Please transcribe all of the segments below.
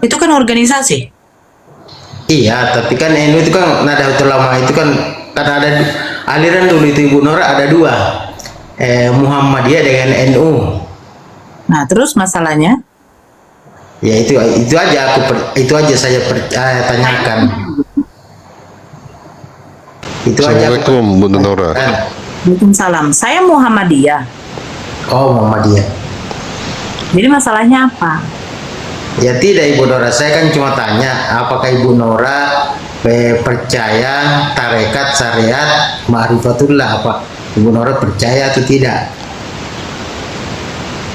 Itu kan organisasi. Iya, tapi kan NU itu kan Nahdlatul Ulama itu kan ada aliran dulu itu Ibu Nora ada dua, Muhammadiyah dengan NU. Nah, terus masalahnya, Ya itu aja itu aja saya tanyakan. Itu aja aku Assalamualaikum Bu Nora. tanyakan. Waalaikumsalam. Saya Muhammadiyah. Oh, Muhammadiyah. Jadi masalahnya apa? Ya tidak Ibu Nora, saya kan cuma tanya apakah Ibu Nora percaya tarekat syariat ma'rifatullah, apa Ibu Nora percaya atau tidak?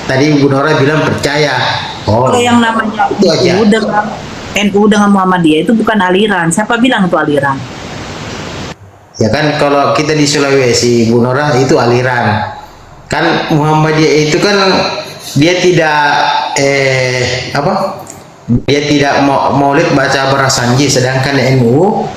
Tadi Ibu Nora bilang percaya. Oh, Kalau yang namanya itu aja. NU dengan Muhammadiyah itu bukan aliran. Siapa bilang itu aliran? Ya kan kalau kita di Sulawesi Ibu Nora itu aliran. Kan Muhammadiyah itu kan dia tidak apa? Dia tidak maulid baca berasanji, sedangkan NU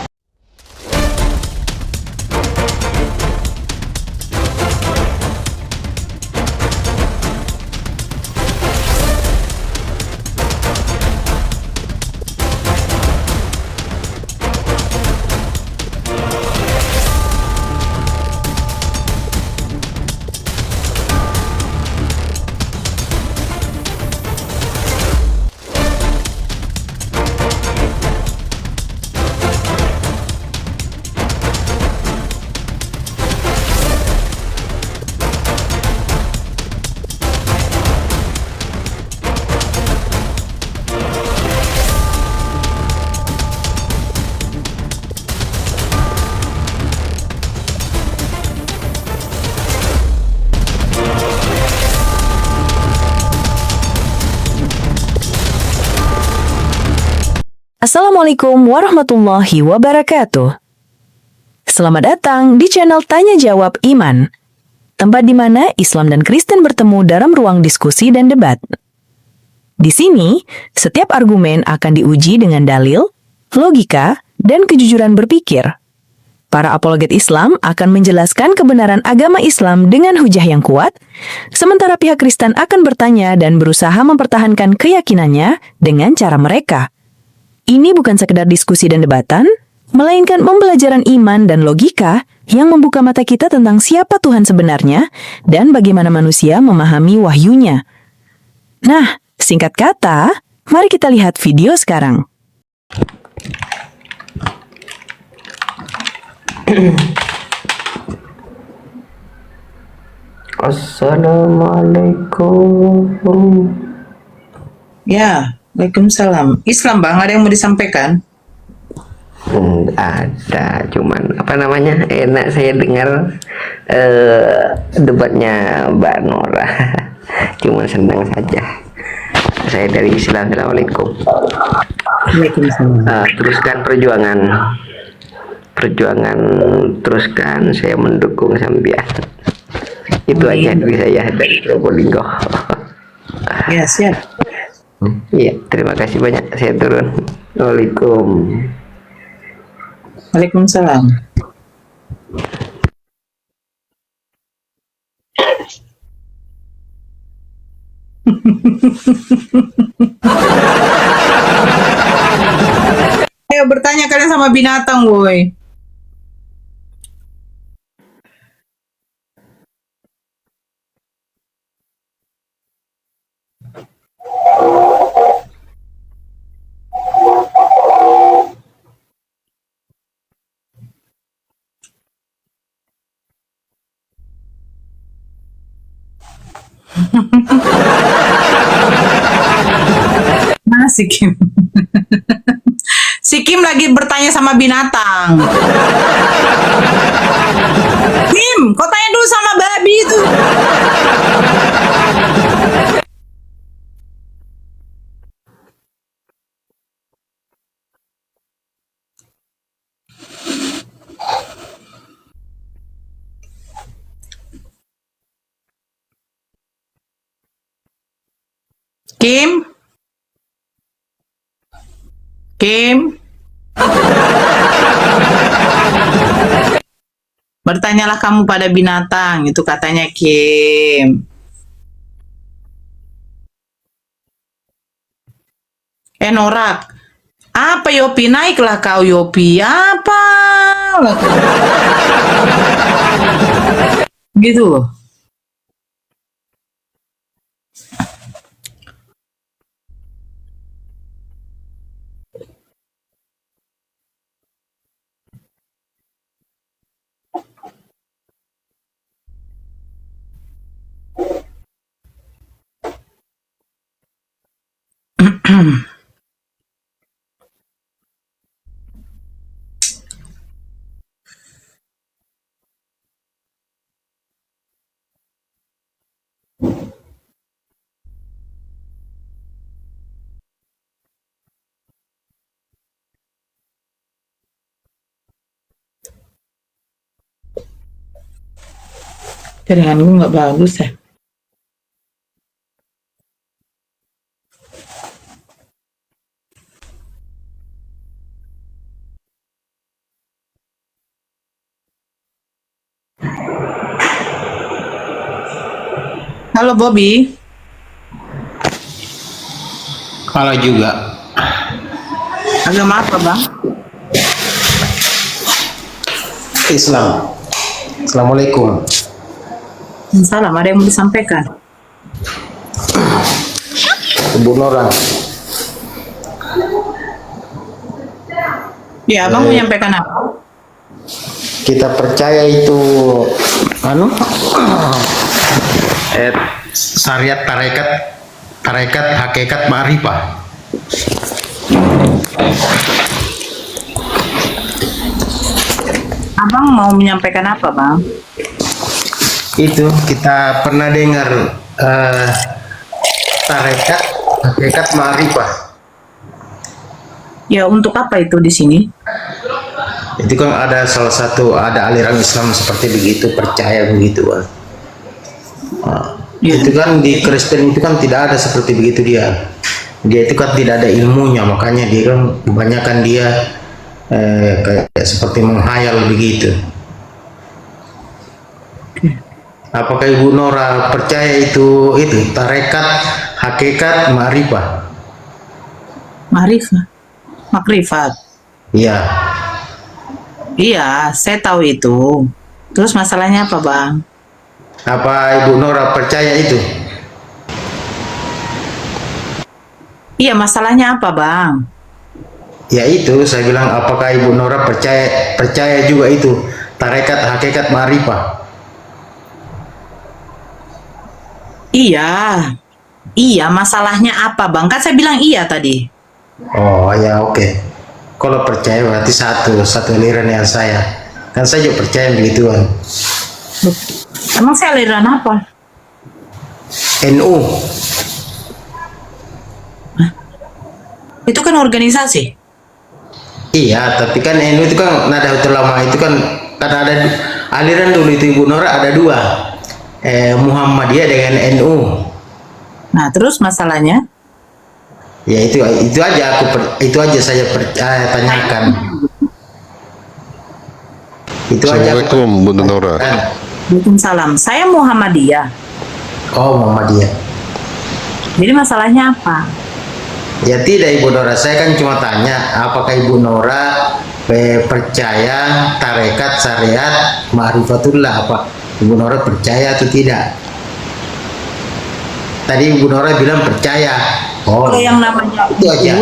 Assalamualaikum warahmatullahi wabarakatuh. Selamat datang di channel Tanya Jawab Iman, tempat di mana Islam dan Kristen bertemu dalam ruang diskusi dan debat. Di sini, setiap argumen akan diuji dengan dalil, logika, dan kejujuran berpikir. Para apologet Islam akan menjelaskan kebenaran agama Islam dengan hujah yang kuat, sementara pihak Kristen akan bertanya dan berusaha mempertahankan keyakinannya dengan cara mereka. Ini bukan sekedar diskusi dan debatan, melainkan pembelajaran iman dan logika yang membuka mata kita tentang siapa Tuhan sebenarnya dan bagaimana manusia memahami wahyunya. Nah, singkat kata, mari kita lihat video sekarang. Assalamualaikum. Ya, Waalaikumsalam. Islam Bang, ada yang mau disampaikan? Ada, cuman apa namanya, enak saya dengar debatnya Mbak Nora. Cuman senang saja. Saya dari Islam. Assalamualaikum. Waalaikumsalam. Teruskan perjuangan, teruskan, saya mendukung sambian. Itu aja dari saya dari Probolinggo. Ya, siap. Iya, terima kasih banyak. Saya turun. Waalaikum. Waalaikumsalam. Ayo bertanya kalian sama binatang, woi. Mana si Kim? Si Kim lagi bertanya sama binatang. Kim, kau tanya dulu sama babi itu. Kim? Kim? Bertanyalah kamu pada binatang, itu katanya Kim. Norak. Apa Yopi? Naiklah kau Yopi. Apa? Lah kau. Gitu loh. Jaringan gue nggak bagus ya. Halo Bobby. Kalau juga Agama apa bang? Islam. Assalamualaikum. Salam, ada yang mau disampaikan? Bu Nora. Ya, abang mau menyampaikan apa? Kita percaya itu syariat tarekat hakikat ma'rifah. Abang mau menyampaikan apa bang? Itu kita pernah dengar tarekat hakikat ma'rifah. Ya, untuk apa itu di sini? Itu kan ada salah satu ada aliran Islam seperti begitu, percaya begitu kan. Nah, Ya. itu kan di Kristen itu kan tidak ada seperti begitu dia. Dia itu kan tidak ada ilmunya, makanya dia kan kebanyakan dia kayak seperti menghayal begitu. Apakah Ibu Nora percaya itu tarekat hakikat ma'rifah? Makrifat. Iya. Iya, saya tahu itu. Terus masalahnya apa bang? Apa Ibu Nora percaya itu? Iya, masalahnya apa bang? Ya itu saya bilang, apakah Ibu Nora percaya juga itu tarekat hakikat ma'rifah? Iya, masalahnya apa bang? Kan saya bilang iya tadi. Oh ya, oke. Kalau percaya berarti satu aliran yang saya. Kan saya juga percaya begituan. Loh, emang saya aliran apa? NU. Itu kan organisasi. Iya, tapi kan NU itu kan Nahdlatul Ulama itu kan ada aliran dulu itu Ibu Nora ada dua. Muhammadiyah dengan NU. Nah, terus masalahnya? Ya itu aja itu aja saya tanyakan. Itu aja. Assalamualaikum Bu Nora. Waalaikumsalam. Saya Muhammadiyah. Oh, Muhammadiyah. Jadi masalahnya apa? Ya tidak Ibu Nora, saya kan cuma tanya apakah Ibu Nora percaya tarekat syariat ma'rifatullah, apa Ibu Nora percaya atau tidak? Tadi Ibu Nora bilang percaya. Oh, Kalau yang namanya itu aja.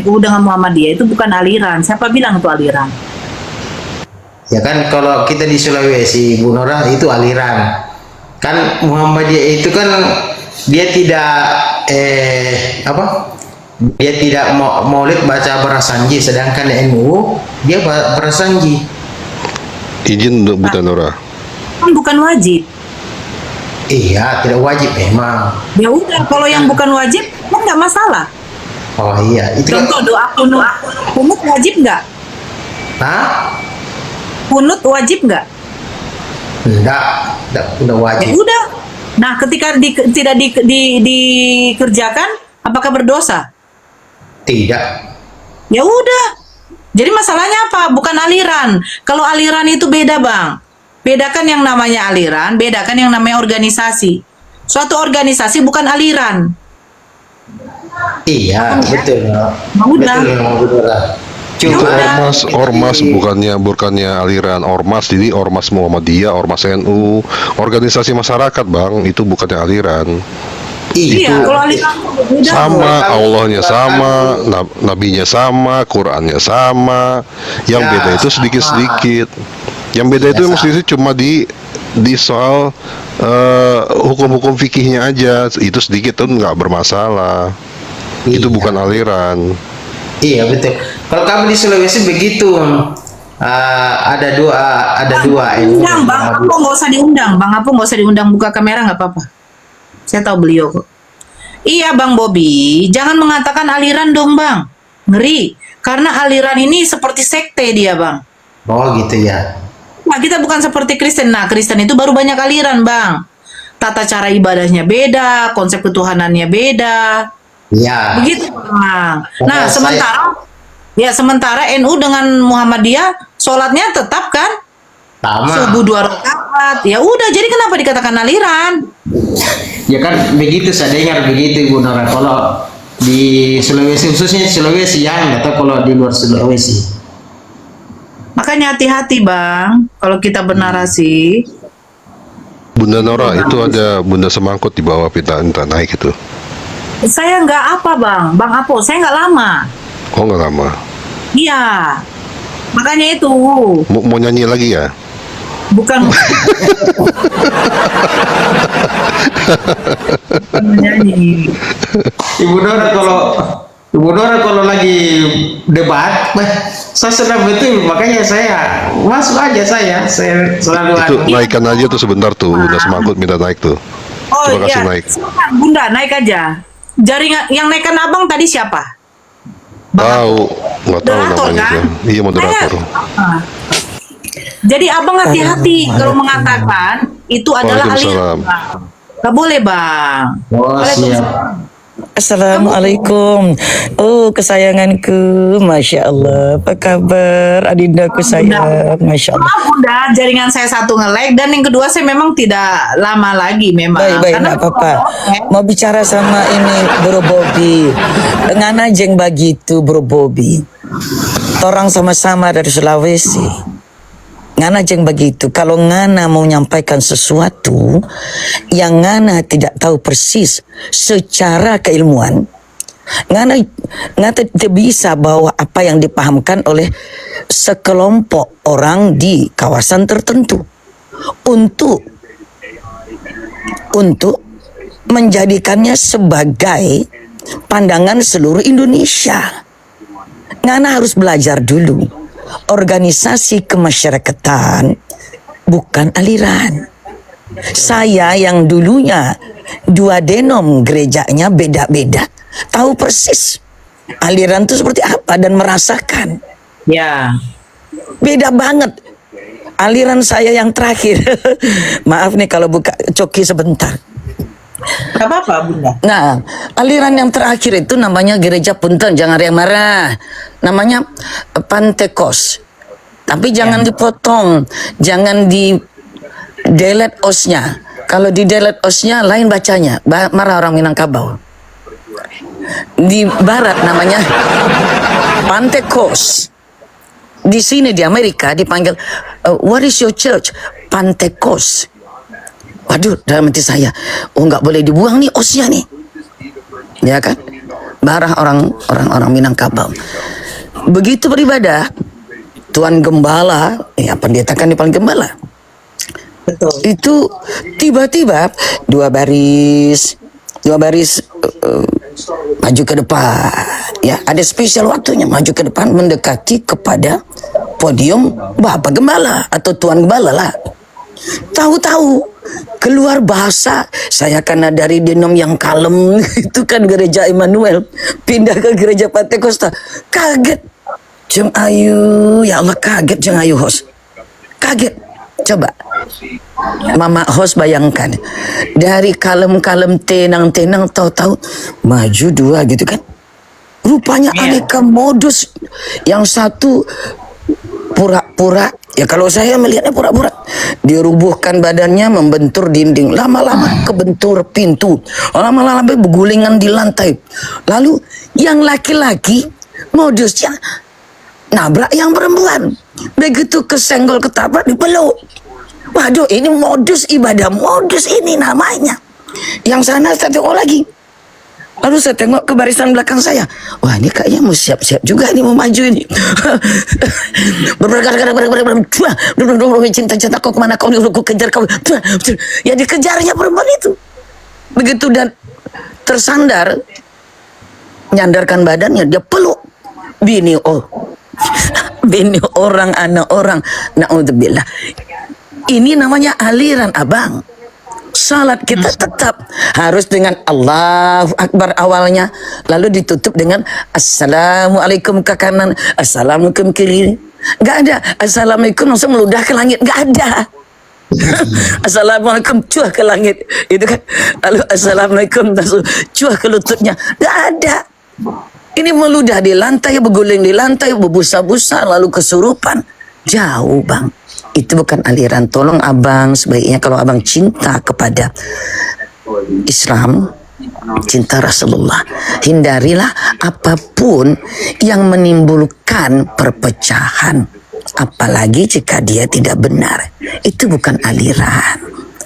NU dengan Muhammadiyah itu bukan aliran. Siapa bilang itu aliran? Ya kan kalau kita di Sulawesi Ibu Nora itu aliran. Kan Muhammadiyah itu kan dia tidak dia tidak maulid baca berasanji, sedangkan NU dia berasanji. Izin untuk Bu Nora. Kan bukan wajib. Iya, tidak wajib memang. Ya udah, kalau yang bukan wajib kan nggak masalah. Oh iya, itu kan. Contoh doa kunut wajib nggak? Hah? Kunut wajib nggak? Enggak Ya wajib. udah. Nah, ketika tidak dikerjakan, apakah berdosa? Tidak. Ya udah. Jadi masalahnya apa? Bukan aliran. Kalau aliran itu beda, Bang. Bedakan yang namanya aliran, bedakan yang namanya organisasi. Suatu organisasi bukan aliran. Iya, betul. Udah. Betul memang Bu Nora. Itu Cuma ormas bukannya aliran ormas, jadi ormas Muhammadiyah, ormas NU, organisasi masyarakat bang, itu bukannya aliran. Iya, kalau aliran itu beda. Sama Allahnya sama, nabinya sama, Qurannya sama. Yang Ya, beda itu sama. sedikit-sedikit. Yang beda itu Ya, mesti cuma di soal hukum-hukum fikihnya aja. Itu sedikit tuh nggak bermasalah. Itu Iya. bukan aliran. Iya betul. Kalau kami di Sulawesi begitu, ada dua ini. Undang Bang Apo nggak usah diundang, Bang Apo nggak usah diundang, buka kamera nggak apa-apa. Saya tahu beliau kok. Iya Bang Bobi, jangan mengatakan aliran dong Bang, ngeri. Karena aliran ini seperti sekte dia Bang. Oh gitu ya. Nah kita bukan seperti Kristen. Nah Kristen itu baru banyak aliran Bang. Tata cara ibadahnya beda, konsep ketuhanannya beda. Iya. Begitu Bang. Nah Saya- sementara NU dengan Muhammadiyah sholatnya tetap kan Sama. subuh 2 rakaat. Ya udah, jadi kenapa dikatakan aliran? Ya kan begitu saya dengar begitu Ibu Nora. Kalau di Sulawesi khususnya Sulawesi ya, nggak tahu kalau di luar Sulawesi. Makanya hati-hati Bang kalau kita bernarasi. Bunda Nora itu ada bunda semangkut di bawah pita entah naik itu. Saya nggak apa Bang Apo, saya nggak lama. Oh nggak lama. Iya, makanya itu Mau nyanyi lagi ya? bukan bukan menyanyi. Ibu Nora kalau lagi debat, saya senang betul. Makanya saya masuk aja saya selalu Itu naikkan aja tuh sebentar tuh bunda semangkut minta naik tuh. Oh Coba kasih iya, naik. silakan, Bunda naik aja. Jaringan yang naikkan abang tadi siapa? Tahu, nggak tahu Moderator, namanya kan? siapa. Iya moderator. Ah. Jadi abang hati-hati kalau mengatakan itu adalah aliran. Waalaikumsalam. Gak boleh Bang. Oh siap. Assalamualaikum. Oh kesayanganku, Masya Allah. Apa kabar adindaku sayang? Masya Allah. Maaf Bunda, jaringan saya satu nge-lag dan yang kedua saya memang tidak lama lagi memang. Baik, Karena nggak apa-apa. Mau bicara sama ini Bro Bobby. Ngana jeng begitu Bro Bobby. Orang sama-sama dari Sulawesi. Ngana jeng begitu. Kalau Ngana mau menyampaikan sesuatu yang Ngana tidak tahu persis secara keilmuan, Ngana tidak bisa bawa apa yang dipahamkan oleh sekelompok orang di kawasan tertentu untuk menjadikannya sebagai pandangan seluruh Indonesia. Ngana harus belajar dulu. Organisasi kemasyarakatan bukan aliran. Saya yang dulunya dua denom gerejanya beda-beda, tahu persis aliran itu seperti apa dan merasakan. Ya. Beda banget. Aliran saya yang terakhir. Maaf nih kalau buka coki sebentar. Gak apa-apa Bunda. Nah, aliran yang terakhir itu namanya gereja punten, jangan ada yang marah. Namanya Pantekos. Tapi jangan dipotong, jangan di delete osnya. Kalau di delete osnya lain bacanya, marah orang Minangkabau. Di barat namanya Pantekos. Di sini di Amerika dipanggil what is your church? Pantekos. Waduh, dalam hati saya, oh nggak boleh dibuang nih osnya nih, ya kan? Marah orang Minangkabau. Begitu beribadah, Tuan Gembala, ya pendeta kan dipanggil Gembala. Betul. Itu tiba-tiba dua baris maju ke depan, ya ada spesial waktunya maju ke depan mendekati kepada podium Bapak Gembala atau Tuan Gembala lah. Tahu-tahu keluar bahasa, saya karena dari denom yang kalem itu kan gereja Emmanuel pindah ke gereja Pantekosta, kaget Jeng Ayu, ya Allah kaget Jeng Ayu host, kaget. Coba Mama host bayangkan dari kalem-kalem tenang-tenang tahu-tahu maju dua gitu kan, rupanya aneka modus. Yang satu pura-pura Ya kalau saya melihatnya pura-pura. Dia rubuhkan badannya, membentur dinding. Lama-lama kebentur pintu. Lama-lama bergulingan di lantai. Lalu yang laki-laki modusnya nabrak yang perempuan. Begitu kesenggol ketabrak dipeluk. Waduh, ini modus ibadah. Modus ini namanya. Yang sana saya tengok lagi. Lalu saya tengok ke barisan belakang saya. Wah, ini kayaknya mau siap-siap juga ini mau maju ini. Cinta-cinta kau kemana kau, aku kejar kau. Ya dikejarnya perempuan itu. Begitu dan tersandar, nyandarkan badannya, dia peluk. Bini orang, anak orang. Na'udzubillah. Ini namanya aliran, abang. Salat kita tetap harus dengan Allahu Akbar awalnya, lalu ditutup dengan Assalamualaikum ke kanan, Assalamualaikum ke kiri. Nggak ada Assalamualaikum langsung meludah ke langit, nggak ada. Assalamualaikum cuah ke langit, itu kan. Lalu Assalamualaikum langsung cuah ke lututnya, nggak ada. Ini meludah di lantai, berguling di lantai, berbusa-busa, lalu kesurupan. Jauh, bang. Itu bukan aliran. Tolong abang, sebaiknya kalau abang cinta kepada Islam, cinta Rasulullah, hindarilah apapun yang menimbulkan perpecahan. Apalagi jika dia tidak benar. Itu bukan aliran.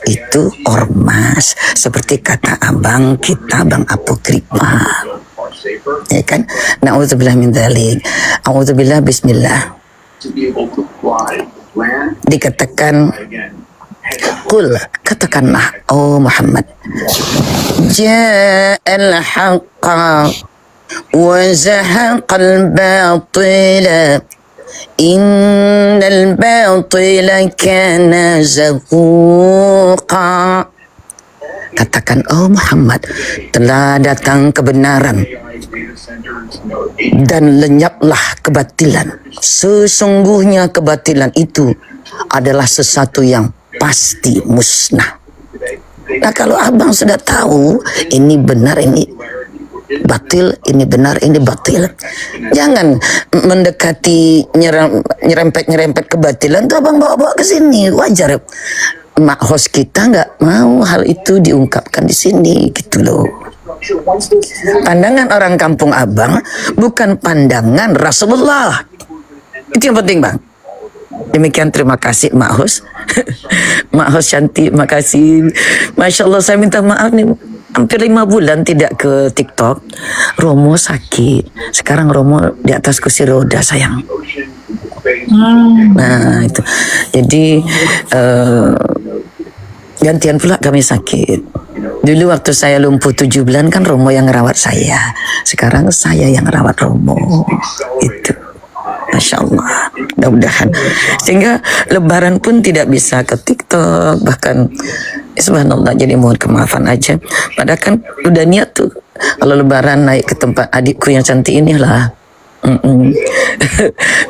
Itu ormas. Seperti kata abang kita, Bang Apokripma. Ya kan? Na'udzubillah min dzalik. A'udzubillah, bismillah. Dikatakan, Qul, katakanlah, oh Muhammad, Ja'al haqqa wa zahaqal batila, innal batila kana zahuqa. Katakan, oh Muhammad, telah datang kebenaran dan lenyaplah kebatilan. Sesungguhnya kebatilan itu adalah sesuatu yang pasti musnah. Nah, kalau abang sudah tahu ini benar, ini batil, ini benar, ini batil, jangan mendekati nyerempet kebatilan tuh abang bawa-bawa ke sini. Wajar, mak host kita nggak mau hal itu diungkapkan di sini, gitu loh. Pandangan orang kampung abang bukan pandangan Rasulullah. Itu yang penting, bang. Demikian, terima kasih Mak Hos. Mak Hos cantik, makasih. Masya Allah, saya minta maaf nih, hampir 5 bulan tidak ke TikTok. Romo sakit. Sekarang Romo di atas kursi roda, sayang. Nah itu. Jadi gantian pula kami sakit. Dulu waktu saya lumpuh 7 bulan kan Romo yang ngerawat saya. Sekarang saya yang ngerawat Romo. Itu. Masya Allah. Mudah-mudahan. Sehingga lebaran pun tidak bisa ke TikTok. Bahkan subhanallah, jadi mohon kemaafan aja. Padahal kan udah niat tuh. Kalau lebaran naik ke tempat adikku yang cantik inilah.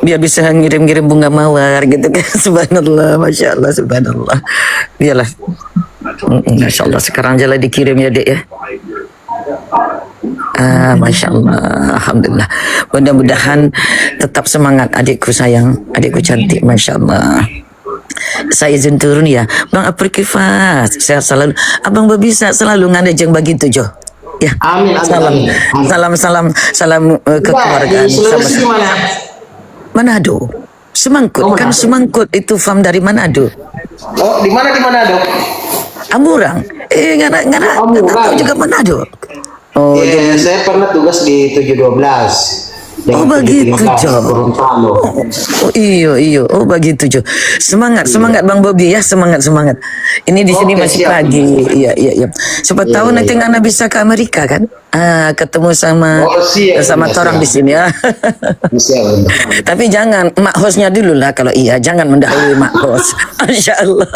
Biar bisa ngirim-ngirim bunga mawar gitu kan. Subhanallah, Masya Allah, subhanallah. Biarlah. Masya Allah, sekarang jalan dikirim ya dek ya. Masya Allah, alhamdulillah. Mudah-mudahan tetap semangat adikku sayang, adikku cantik, Masya Allah. Saya izin turun ya, Bang Aprikifas. Saya selalu, Abang bisa selalu ngadajeng begitu Jo. Ya, Amin, amin, salam kekeluargaan. Sulawesi mana? Manado, Semangkut, kan Semangkut itu farm dari Manado. Oh, di mana dok? Amburang, nggak tahu juga Manado. Oh, ya, saya pernah tugas di 712. Oh begitu Jo. Oh iyo. Oh begitu Jo. Semangat Bang Bobi ya, semangat. Ini di sini masih siap. pagi. Iya. Siapa tahu nanti Ngana bisa ke Amerika kan? Ketemu sama orang di sini ya. Siap. Tapi jangan mak hostnya dulu lah kalau iya, jangan mendahului mak host. Masya Allah.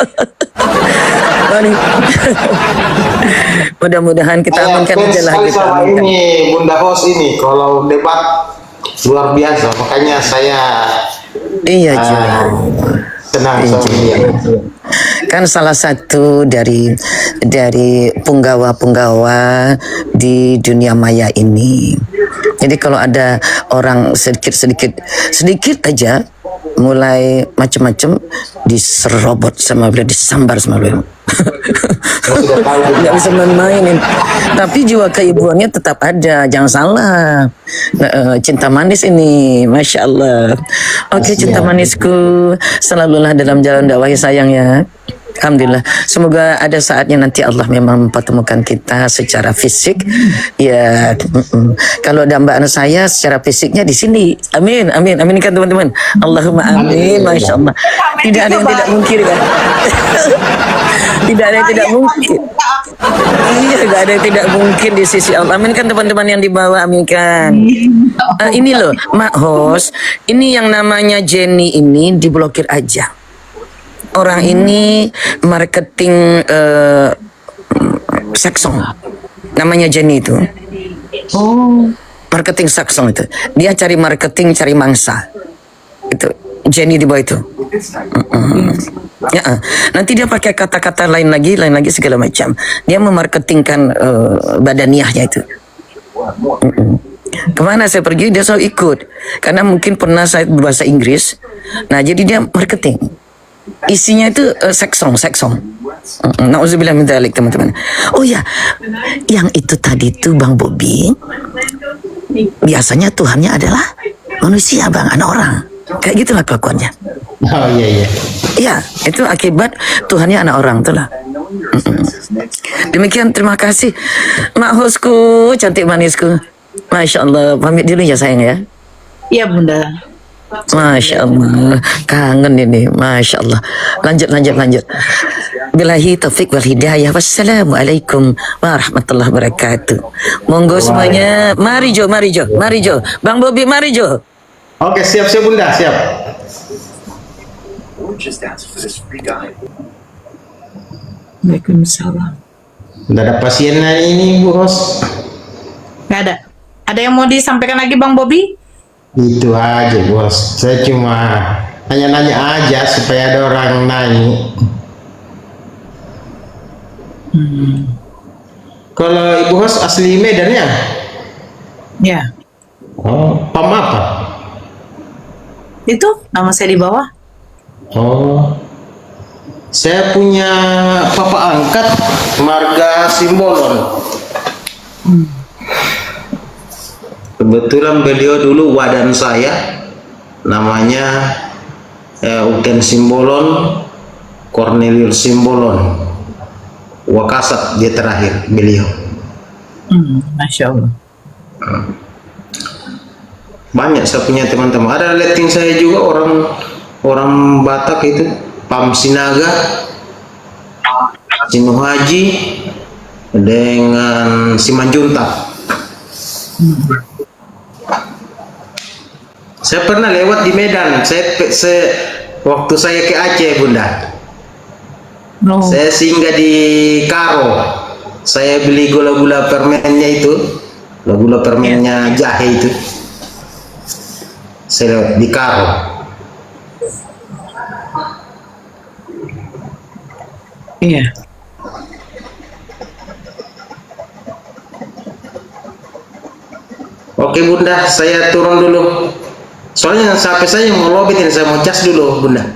Mudah-mudahan kita amankan aja lah kita. Sama ini Bunda host ini kalau debat luar biasa, makanya saya iya Jo. senang sama dia. Kan salah satu dari punggawa-punggawa di dunia maya ini. Jadi kalau ada orang sedikit aja mulai macam-macam diserobot sama beliau, disambar sama beliau. Nggak bisa main-mainin. Tapi jiwa keibuannya tetap ada, jangan salah. Cinta manis ini, masya Allah. Oke, cinta manisku, selalulah dalam jalan dakwah sayang ya. Alhamdulillah. Semoga ada saatnya nanti Allah memang mempertemukan kita secara fisik. Ya, kalau ada mbak anak saya secara fisiknya di sini. Amin, amin, amin kan teman-teman. Allahumma amin, masya Allah. Tidak ada yang tidak mungkin kan? Tidak ada yang tidak mungkin. Iya, tidak ada yang tidak mungkin di sisi Allah. Amin kan teman-teman yang dibawa, amin kan. Ini loh, Mak Hos, ini yang namanya Jenny ini diblokir aja. Orang ini marketing saksong, namanya Jenny itu. Oh. Marketing saksong itu. Dia cari marketing, cari mangsa. Itu Jenny di bawah itu. Ya, nanti dia pakai kata-kata lain lagi segala macam. Dia memarketingkan badaniahnya itu. Kemana saya pergi dia selalu ikut, karena mungkin pernah saya berbahasa Inggris. Nah jadi dia marketing. Isinya itu seksong. Nauzubillah min dzalik, teman-teman. Oh ya, yang itu tadi tuh Bang Bobi, biasanya Tuhannya adalah manusia, Bang, anak orang. Kayak gitulah kelakuannya. Oh iya. Iya, itu akibat Tuhannya anak orang, itulah. Demikian, terima kasih Mak Hosku, cantik manisku. Masya Allah, pamit dulu ya sayang ya. Iya Bunda. Masya Allah, kangen ini, Masya Allah. Lanjut. Billahi taufiq wal hidayah. Wassalamualaikum warahmatullahi wabarakatuh. Monggo semuanya, mari Jo. Bang Bobi, mari Jo. Oke, siap Bunda, siap. Waalaikumsalam. Udah ada pasiennya ini Bu Ros. Nggak ada. Ada yang mau disampaikan lagi Bang Bobi? Itu aja bos, saya cuma nanya-nanya aja supaya ada orang naik. Kalau Ibu Hos asli Medan ya? Ya. Oh, Pam apa? Itu nama saya di bawah. Oh, saya punya papa angkat marga Simbolon. Kebetulan beliau dulu wadan saya, namanya Uten Simbolon, Cornelius Simbolon, Wakasat dia terakhir beliau. Masya Allah. Banyak saya punya teman-teman. Ada letting saya juga orang Batak itu, Pam Sinaga, Sinu Haji, dengan Simanjuntak. Saya pernah lewat di Medan. Waktu saya ke Aceh, Bunda. No. Saya singgah di Karo. Saya beli gula-gula permennya itu, gula permennya jahe itu. Saya lewat di Karo. Iya. Oke Bunda, saya turun dulu. Soalnya sampai saya mau lobit ini, saya mau cas dulu Bunda.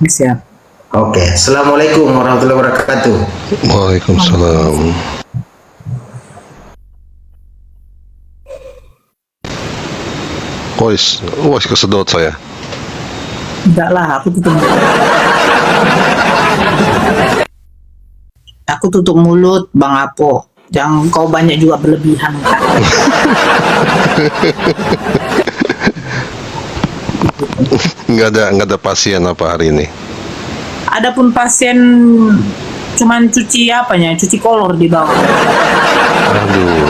Siap. Oke, Assalamualaikum warahmatullahi wabarakatuh. Waalaikumsalam. Wais kesedot saya. Enggak lah, aku tutup mulut Bang Apo. Jangan kau banyak juga berlebihan kan. Nggak ada pasien apa hari ini? Adapun pasien cuman cuci kolor di bawah. Aduh.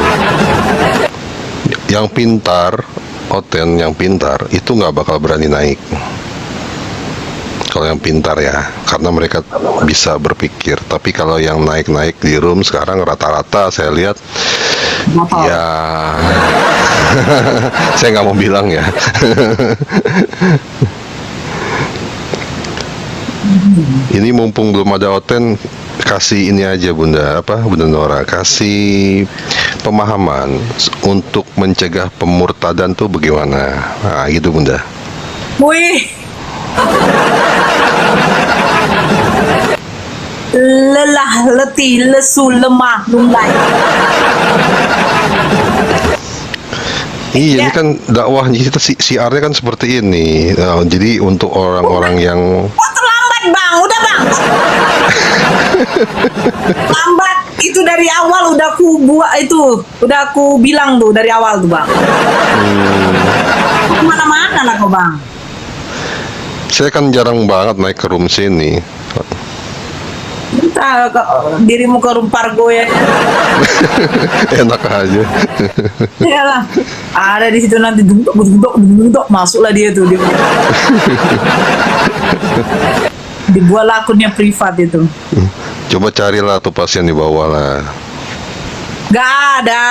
Yang pintar, Oten yang pintar itu nggak bakal berani naik. Kalau yang pintar ya, karena mereka bisa berpikir. Tapi kalau yang naik-naik di room sekarang rata-rata saya lihat, ya, saya nggak mau bilang ya. Ini mumpung belum ada Oten, kasih ini aja Bunda Nora, kasih pemahaman untuk mencegah pemurtadan tuh bagaimana? Nah, gitu Bunda. Wih, Lelah, letih, lesu, lemah, lunglai. Iya, ini Ya. kan dakwah kita siarnya kan seperti ini. Jadi untuk orang-orang yang Oh, terlambat bang, udah bang. Lambat itu dari awal udah aku buat itu, udah aku bilang tuh dari awal tuh bang. Kemana-mana lah kau bang. saya kan jarang banget naik ke room sini. Entah dirimu ke Rumpargo ya. Enak aja. Iyalah. Ada di situ nanti duduk, masuklah dia tuh. Dia. Dibuatlah akunnya privat itu. Coba carilah tuh pasien di bawah lah. Gak ada.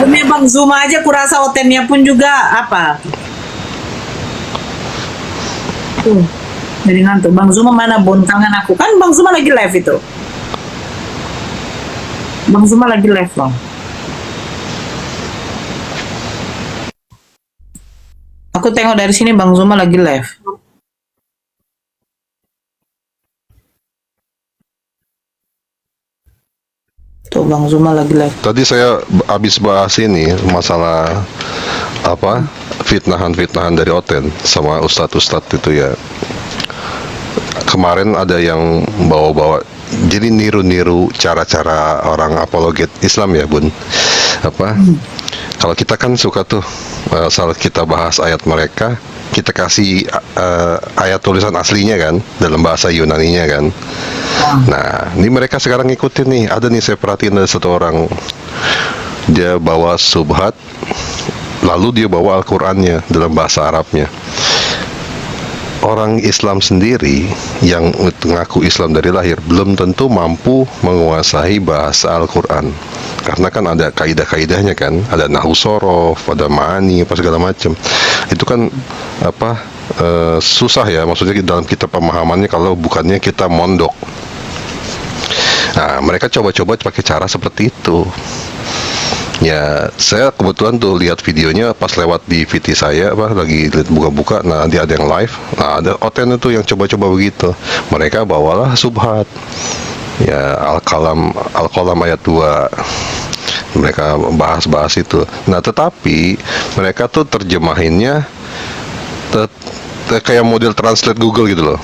Demi Bang Zuma aja kurasa hotelnya pun juga apa? Tuh, jadi ngantuk. Bang Zuma mana bontangan aku? Kan Bang Zuma lagi live itu. Bang Zuma lagi live loh. Aku tengok dari sini Bang Zuma lagi live. Tuh Bang Zuma lagi live. Tadi saya habis bahas ini masalah apa fitnahan-fitnahan dari Oten sama ustadz-ustadz itu ya. Kemarin ada yang bawa-bawa jadi niru-niru cara-cara orang apologet Islam ya Bun. Apa? Kalau kita kan suka tuh saat kita bahas ayat mereka, kita kasih ayat tulisan aslinya kan dalam bahasa Yunaninya kan. Nah, ini mereka sekarang ngikutin nih. Ada nih saya perhatiin ada satu orang dia bawa subhat, lalu dia bawa Al-Qur'annya dalam bahasa Arabnya. Orang Islam sendiri yang mengaku Islam dari lahir belum tentu mampu menguasai bahasa Al-Quran, karena kan ada kaidah-kaidahnya kan, ada nahu sorof, ada ma'ani, apa segala macam. Itu kan apa susah ya, maksudnya dalam kita pemahamannya kalau bukannya kita mondok. Nah, mereka coba-coba pakai cara seperti itu. Ya, saya kebetulan tuh lihat videonya pas lewat di VT saya, apa lagi buka-buka, nah dia ada yang live, nah ada Oten itu yang coba-coba begitu. Mereka bawalah subhat, ya Al-Qalam ayat 2, mereka bahas-bahas itu. Nah, tetapi mereka tuh terjemahinnya kayak model translate Google gitu loh.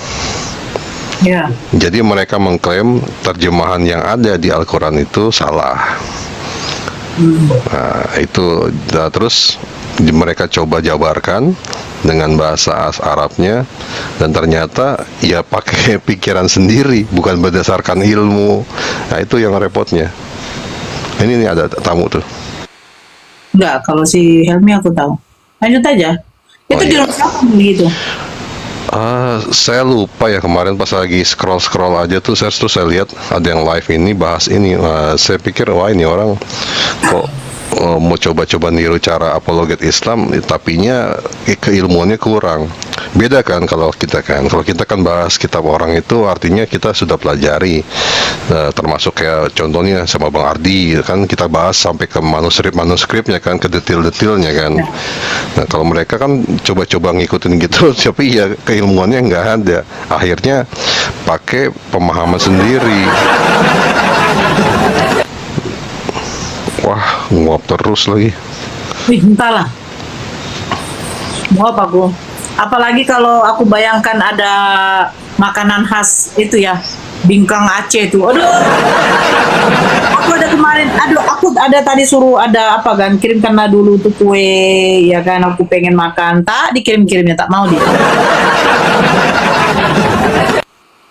Ya. Jadi mereka mengklaim terjemahan yang ada di Al-Quran itu salah. Nah, itu terus mereka coba jabarkan dengan bahasa Arabnya, dan ternyata ya pakai pikiran sendiri, bukan berdasarkan ilmu. Nah, itu yang repotnya. Ini nih ada tamu tuh. Enggak, kalau si Helmi aku tahu. Lanjut aja. Itu di iya. rumah siapa begitu? Saya lupa ya, kemarin pas lagi scroll aja tuh saya lihat ada yang live ini bahas ini. Saya pikir wah ini orang kok mau coba-coba niru cara apologet Islam, tapinya keilmuannya kurang. Beda kan kalau kita kan bahas kitab orang itu artinya kita sudah pelajari, termasuk kayak contohnya sama Bang Ardi kan kita bahas sampai ke manuskripnya kan, ke detail-detailnya kan. Nah, kalau mereka kan coba-coba ngikutin gitu tapi ya keilmuannya nggak ada, akhirnya pakai pemahaman sendiri. Wah, nguap terus lagi. Wih, entahlah. Mau apa aku? Apalagi kalau aku bayangkan ada makanan khas itu ya, bingkang Aceh itu. Aduh. Aku ada kemarin, aku ada tadi suruh ada apa kan, kirimkanlah dulu tuh kue, ya kan aku pengen makan. Tak dikirim-kirimnya, tak mau dia.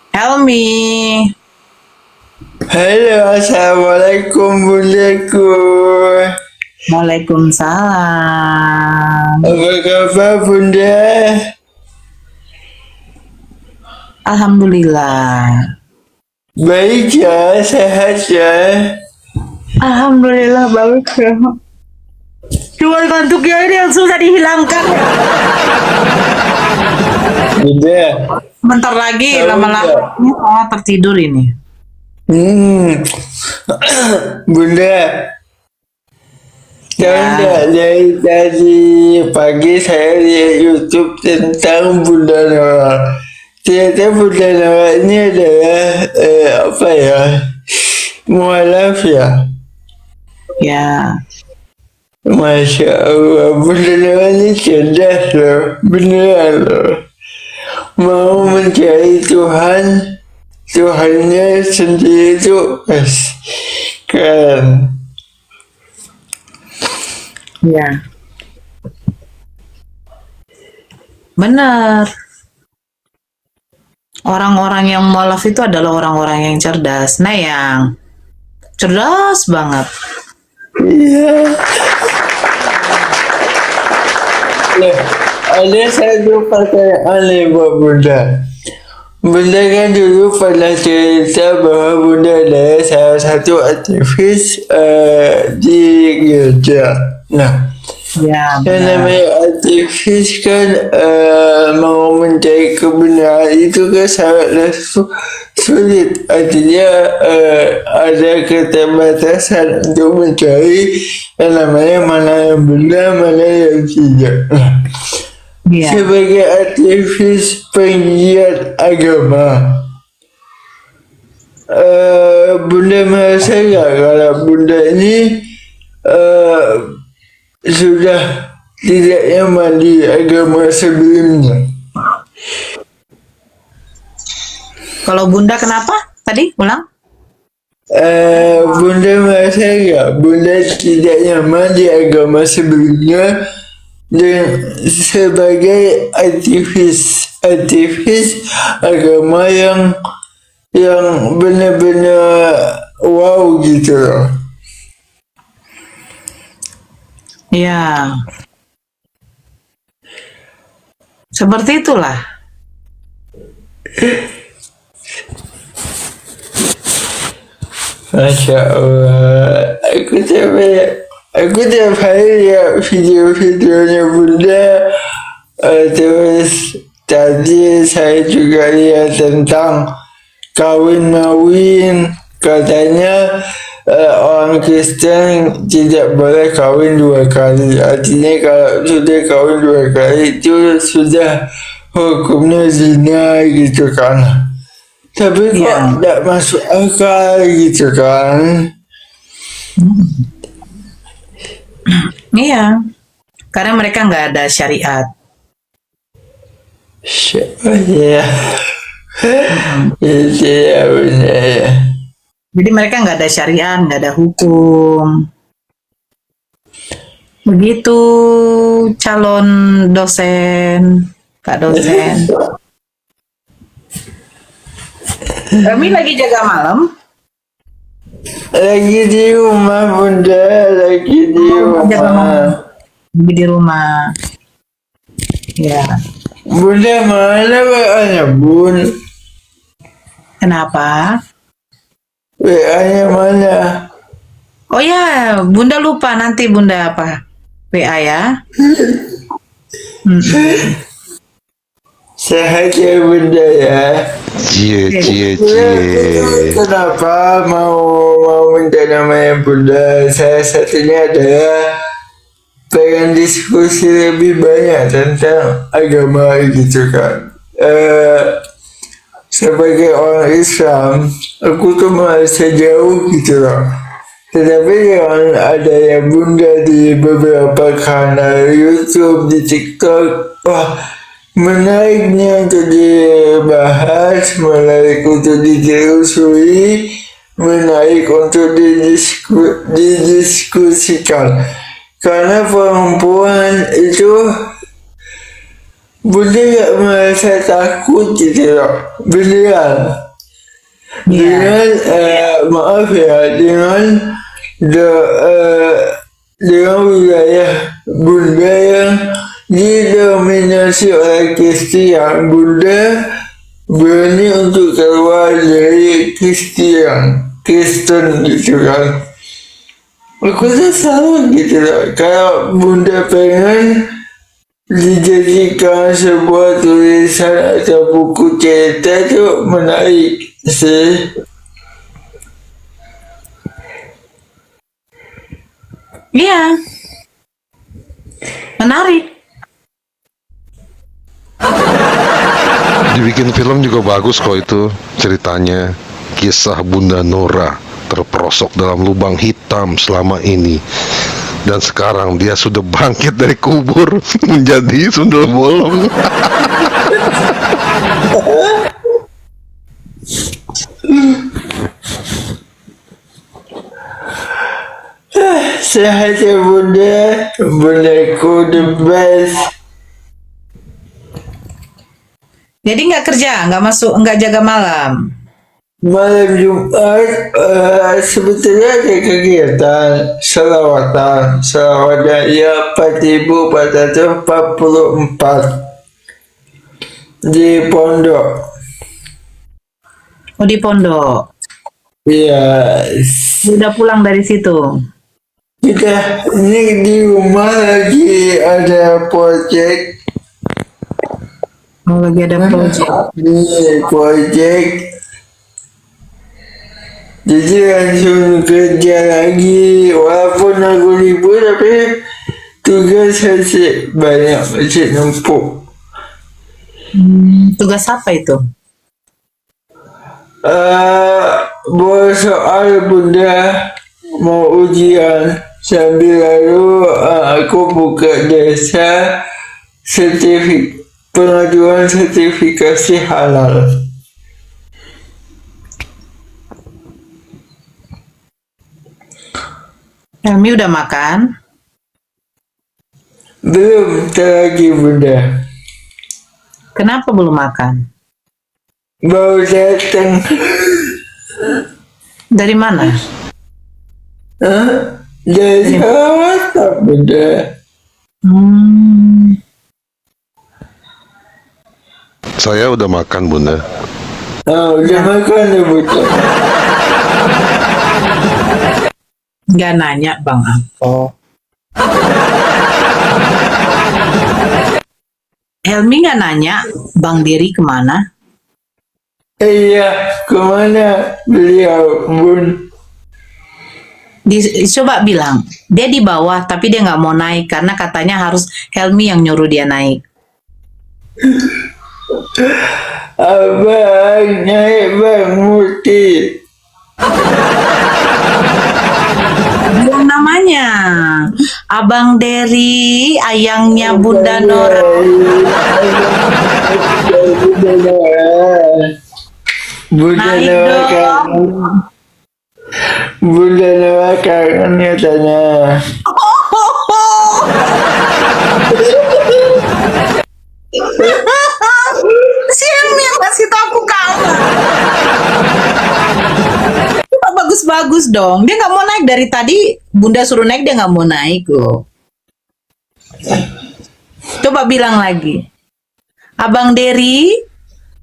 Helmi. Halo, assalamualaikum bundaku. Waalaikumsalam. Apa kabar bunda? Alhamdulillah. Baik ya, sehat ya. Alhamdulillah baik ya. Cuma ngantuknya ini yang susah dihilangkan. Bunda. Bentar lagi Tahu lama-lama tertidur ini. Bunda. Tahu nggak, dari tadi pagi saya lihat YouTube tentang Bunda Nora. Ternyata Bunda Nora ini adalah apa ya, mualaf ya. Ya, Masya Allah, Bunda Nora ini cerdas loh, beneran loh. Mau mencari Tuhan, Tuhannya sendiri itu keren. ya. Benar. Orang-orang yang mualaf itu adalah orang-orang yang cerdas. Nah, yang cerdas banget. Iya. Nah, ada satu pertanyaan nih buat Bunda. Bunda kan dulu pernah cerita bahwa Bunda adalah salah satu aktivis di gereja. Nah, Ya, yang benar. namanya aktivis kan mau mencari kebenaran itu kan sangatlah sulit. Artinya ada keterbatasan untuk mencari yang namanya mana yang benar, mana yang tidak. Nah, Ya. sebagai aktivis penggiat agama, Bunda merasa nggak kalau Bunda ini sudah tidak nyaman di agama sebelumnya? Kalau Bunda kenapa? Tadi ulang? Bunda merasa nggak Bunda tidak nyaman di agama sebelumnya dan sebagai aktivis agama yang benar-benar wow gitu loh. Ya. Seperti itulah. Masya Allah, aku tiap hari lihat video-videonya Bunda. Terus tadi saya juga lihat tentang kawin-mawin. Katanya orang Kristen tidak boleh kawin 2 kali. Artinya kalau sudah kawin 2 kali itu sudah hukumnya zina gitu kan. Tapi kok Iya. tidak masuk akal gitu kan. Iya. Karena mereka nggak ada syariat. Ya, itu ya benar ya. Jadi mereka nggak ada syariat, nggak ada hukum. Begitu calon dosen, Kak dosen. Kami lagi jaga malam. Lagi di rumah Bunda, lagi di Jaga malam. rumah. Lagi di rumah. Ya. Bunda mana WA-nya Bun? Kenapa? WA-nya mana? Oh ya, Bunda lupa nanti Bunda apa? WA ya. Sehat ya Bunda ya. Cie, cie, Bunda, cie. kenapa mau minta namanya Bunda? Salah satunya adalah pengen diskusi lebih banyak tentang agama gitu kan. Sebagai orang Islam, aku tuh merasa jauh gitu loh. Tetapi dengan adanya Bunda di beberapa kanal YouTube, di TikTok, wah, menariknya untuk dibahas, menarik untuk ditelusuri, menarik untuk didiskusikan. Karena perempuan itu Bunda gak merasa takut gitu loh, beneran. Dengan maaf ya, dengan dengan wilayah Bunda yang didominasi oleh Kristen, Bunda berani untuk keluar dari Kristen gitu kan. Aku tuh sama gitu loh, kalau Bunda pengen dijadikan sebuah tulisan atau buku cerita itu menarik sih. Iya. Menarik. Dibikin film juga bagus kok itu ceritanya. Kisah Bunda Nora terperosok dalam lubang hitam selama ini. Dan sekarang dia sudah bangkit dari kubur menjadi sundel bolong. Sehat ya bunda, bundaku the best. Jadi nggak kerja, nggak masuk, nggak jaga malam. Malam Jumat sebetulnya ada kegiatan selawatan ya 4444 di pondok. Oh, di pondok. Iya, Udah pulang dari situ. kita ini di rumah lagi ada project. Oh, lagi ada project. Ini project. Jadi langsung kerja lagi. Walaupun aku libur tapi tugas masih banyak, masih numpuk. Tugas apa itu? Buat soal bunda mau ujian sambil lalu aku buka jasa pengajuan sertifikasi halal. Helmi udah makan? Belum lagi bunda, Kenapa belum makan? baru datang. Dari mana? Dari WhatsApp bunda. Saya udah makan Bunda. Udah makan ya bunda. Nggak nanya Bang Ako. Helmi nggak nanya Bang Dery kemana? Iya, kemana beliau bun? Coba bilang, dia di bawah tapi dia nggak mau naik karena katanya harus Helmi yang nyuruh dia naik. Abang naik bang Muti. Bilang namanya, Abang Dery, ayangnya Bunda Nora. Bunda Naik Nora dong. kangen. Bunda Nora kangen katanya. Si Helmi yang ngasih tau aku kalah. Coba bagus-bagus dong. Dia nggak mau naik dari tadi. Bunda suruh naik dia nggak mau naik loh. Coba bilang lagi. Abang Dery,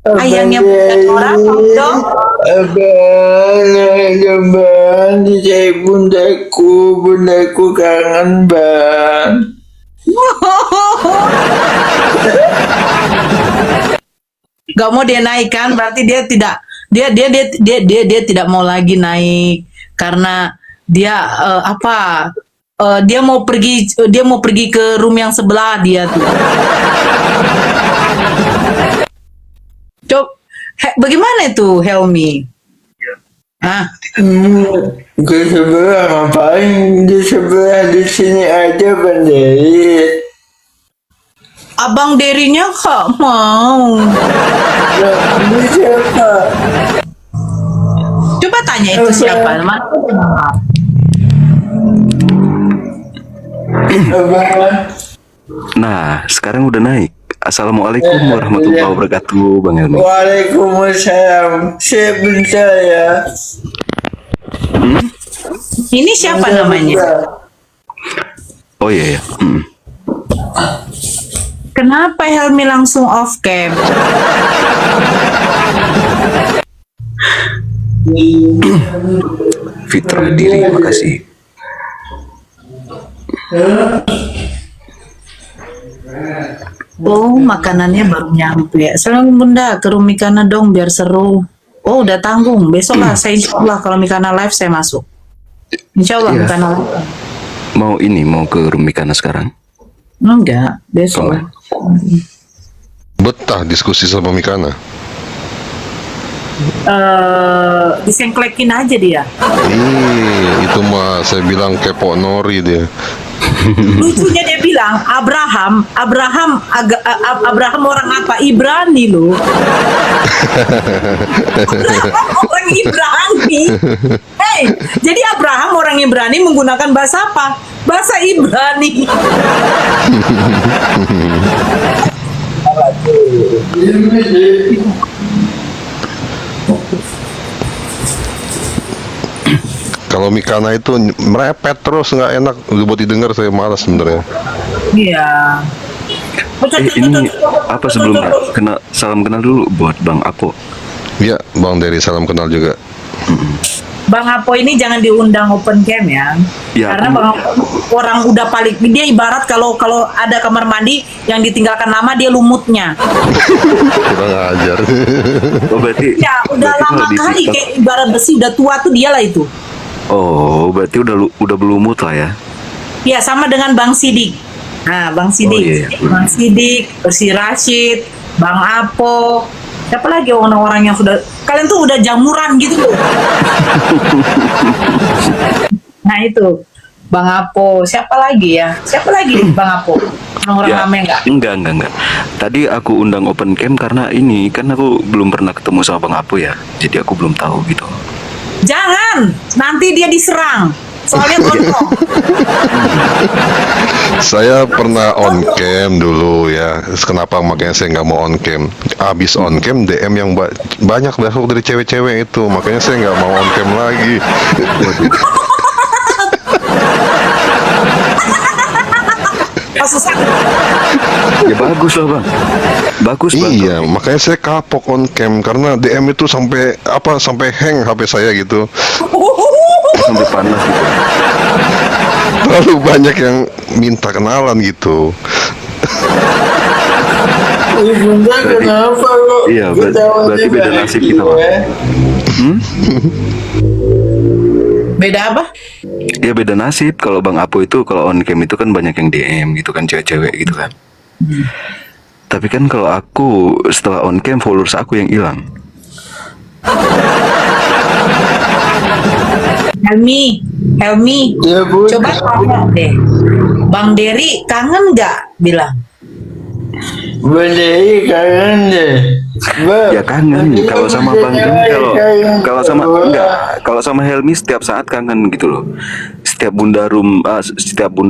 ayangnya Bunda Nora, mau dong. Abang naik dong bang. Dicari bundaku kangen bang. Gak mau dia naik kan? Berarti dia tidak dia tidak mau lagi naik karena dia dia mau pergi ke room yang sebelah dia tuh. Bagaimana itu Helmi? Hah? Ke sebelah ngapain? Di sebelah di sini aja bang Dery. Abang Derynya gak mau. Ini siapa? Coba tanya itu siapa? Abang. Nah, sekarang udah naik. Assalamualaikum warahmatullahi wabarakatuh, Bang Helmi. Waalaikumsalam. Sebentar ya. Ini siapa namanya? Oh iya ya. Kenapa Helmi langsung off cam? Fitrah diri, makasih. Oh, makanannya baru nyampe. Salam Bunda, ke room Mikana dong biar seru. Oh, udah tanggung. Besok lah, saya insya Allah kalau Mikana live saya masuk. Insya Allah Iya. Mikana live. Mau ke Rumikana sekarang? Enggak, besok lah. Betah diskusi sama Mikana. Disengklekin aja dia. Itu mah saya bilang kepo nori dia. Lucunya dia bilang Abraham orang apa? Ibrani loh. Abraham orang Ibrani. Hey, jadi Abraham orang Ibrani menggunakan bahasa apa? Bahasa Ibrani. Kalau Mikana itu merepet terus, nggak enak buat didengar, saya malas sebenarnya. Iya. Ini apa sebelumnya? Salam kenal dulu buat Bang Apo. Ya, Bang Dery, salam kenal juga. Bang Apo ini jangan diundang open cam ya. Ya, Karena Bang Apo orang udah paling, dia ibarat kalau ada kamar mandi yang ditinggalkan lama dia lumutnya. Kurang ajar. Oh, berarti Ya udah berarti lama kalau di kali TikTok- kayak ibarat besi udah tua tuh dialah itu. Oh, berarti udah berlumut lah ya. Ya sama dengan Bang Sidik. Nah Bang Sidik, iya. Bang Sidik, Persi Rashid, Bang Apo. Siapa lagi orang-orang yang sudah kalian tuh udah jamuran gitu loh. Nah itu Bang Apo, siapa lagi ya? Siapa lagi Bang Apo? Orang-orang Ya, rame enggak? enggak. Tadi aku undang open cam karena ini kan aku belum pernah ketemu sama Bang Apo ya. Jadi aku belum tahu gitu. Jangan, nanti dia diserang. Soalnya kontong. Saya pernah on cam dulu ya. Kenapa makanya saya nggak mau on cam? Abis on cam DM yang banyak masuk dari cewek-cewek itu, makanya saya nggak mau on cam lagi. Oh, susah. Ya bagus lah Bang. Bagus Bang. Iya, makanya saya kapok on cam karena DM itu sampai hang HP saya gitu. Sampai panas gitu. Terlalu banyak yang minta kenalan gitu. Ibunda kenapa kok? Iya, berarti beda nasib kita, Pak. Beda apa? Ya beda nasib. Kalau Bang Apo itu kalau on cam itu kan banyak yang DM gitu kan, cewek-cewek gitu kan. Tapi kan kalau aku setelah on cam followers aku yang hilang. Helmi, Ya Bu, coba tanya deh. Bang Dery kangen nggak? Bilang. Beli kangen deh. Bang, Ya kangen kalau sama Bang Dery, kalau sama enggak, kalau sama Helmi setiap saat kangen gitu loh. Setiap Bunda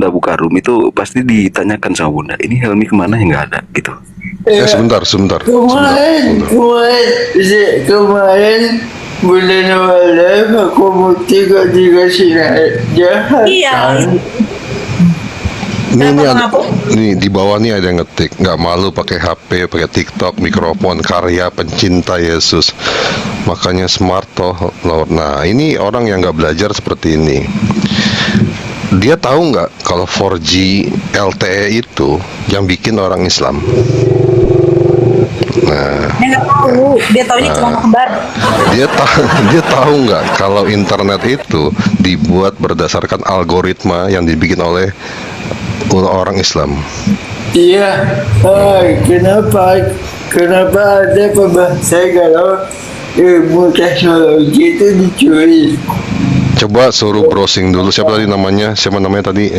buka room itu pasti ditanyakan sama Bunda, ini Helmi kemana ya, nggak ada gitu. Sebentar. Kemarin bulan awal aku mesti kok dikasih jahat. Iya. kan? Ini Kenapa, ada, Bang Apo? nih di bawah nih ada yang ngetik, nggak malu pakai HP, pakai TikTok, mikrofon, karya pencinta Yesus. Makanya smart toh, Lord. Nah, ini orang yang nggak belajar seperti ini. Dia tahu nggak kalau 4G LTE itu yang bikin orang Islam? Nah, Dia nggak tahu. Dia taunya cuma mau kembar. dia tahu nggak kalau internet itu dibuat berdasarkan algoritma yang dibikin oleh orang Islam. Iya. Kenapa ada pembahasan kalau ilmu teknologi itu dicuri? Coba suruh browsing dulu. Siapa namanya tadi?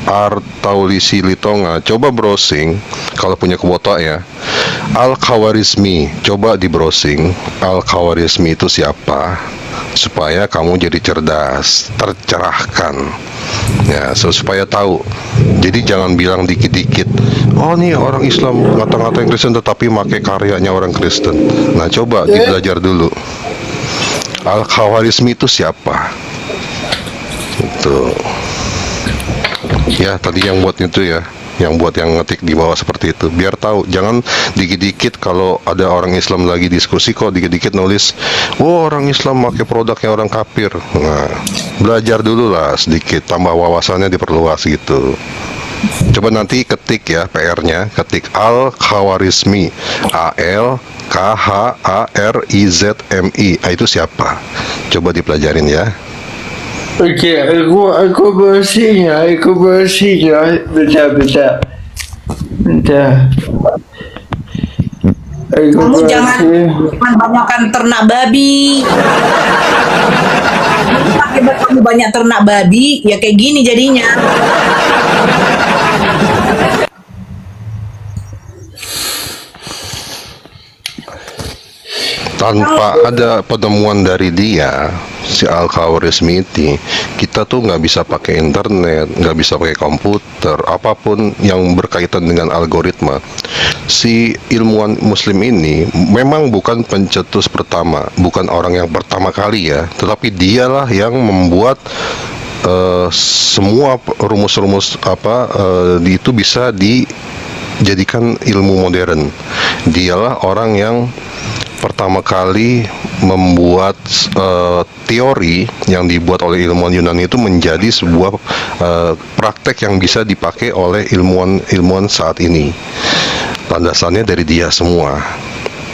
Artaulisi Litonga. Coba browsing kalau punya kuota ya. Al-Khawarizmi. Coba di browsing Al-Khawarizmi itu siapa, supaya kamu jadi cerdas, tercerahkan. Ya, supaya tahu. Jadi jangan bilang dikit-dikit, oh nih orang Islam ngata-ngatain Kristen tetapi pakai karyanya orang Kristen. Nah, coba dibelajar dulu. Al-Khawarizmi itu siapa? Itu. Ya, tadi yang buat itu ya, yang buat yang ngetik di bawah seperti itu, biar tahu. Jangan dikit-dikit kalau ada orang Islam lagi diskusi kok dikit-dikit nulis, oh orang Islam pakai produknya orang kafir. Nah, belajar dulu lah sedikit, tambah wawasannya diperluas gitu. Coba nanti ketik ya, PR-nya ketik Al-Khawarizmi, Al-Khawarizmi. Itu siapa? Coba dipelajarin ya. Okey, aku bersihnya, bentar. Aku Kamu bersih. jangan banyakkan ternak babi. Akibat kamu banyak ternak babi, ya kayak gini jadinya. Tanpa ada penemuan dari dia, si Al-Khwarizmi, kita tuh nggak bisa pakai internet, nggak bisa pakai komputer, apapun yang berkaitan dengan algoritma. Si ilmuwan Muslim ini memang bukan pencetus pertama, bukan orang yang pertama kali ya, tetapi dialah yang membuat semua rumus-rumus itu bisa dijadikan ilmu modern. Dialah orang yang pertama kali membuat teori yang dibuat oleh ilmuwan Yunani itu menjadi sebuah praktek yang bisa dipakai oleh ilmuwan saat ini. Landasannya dari dia semua.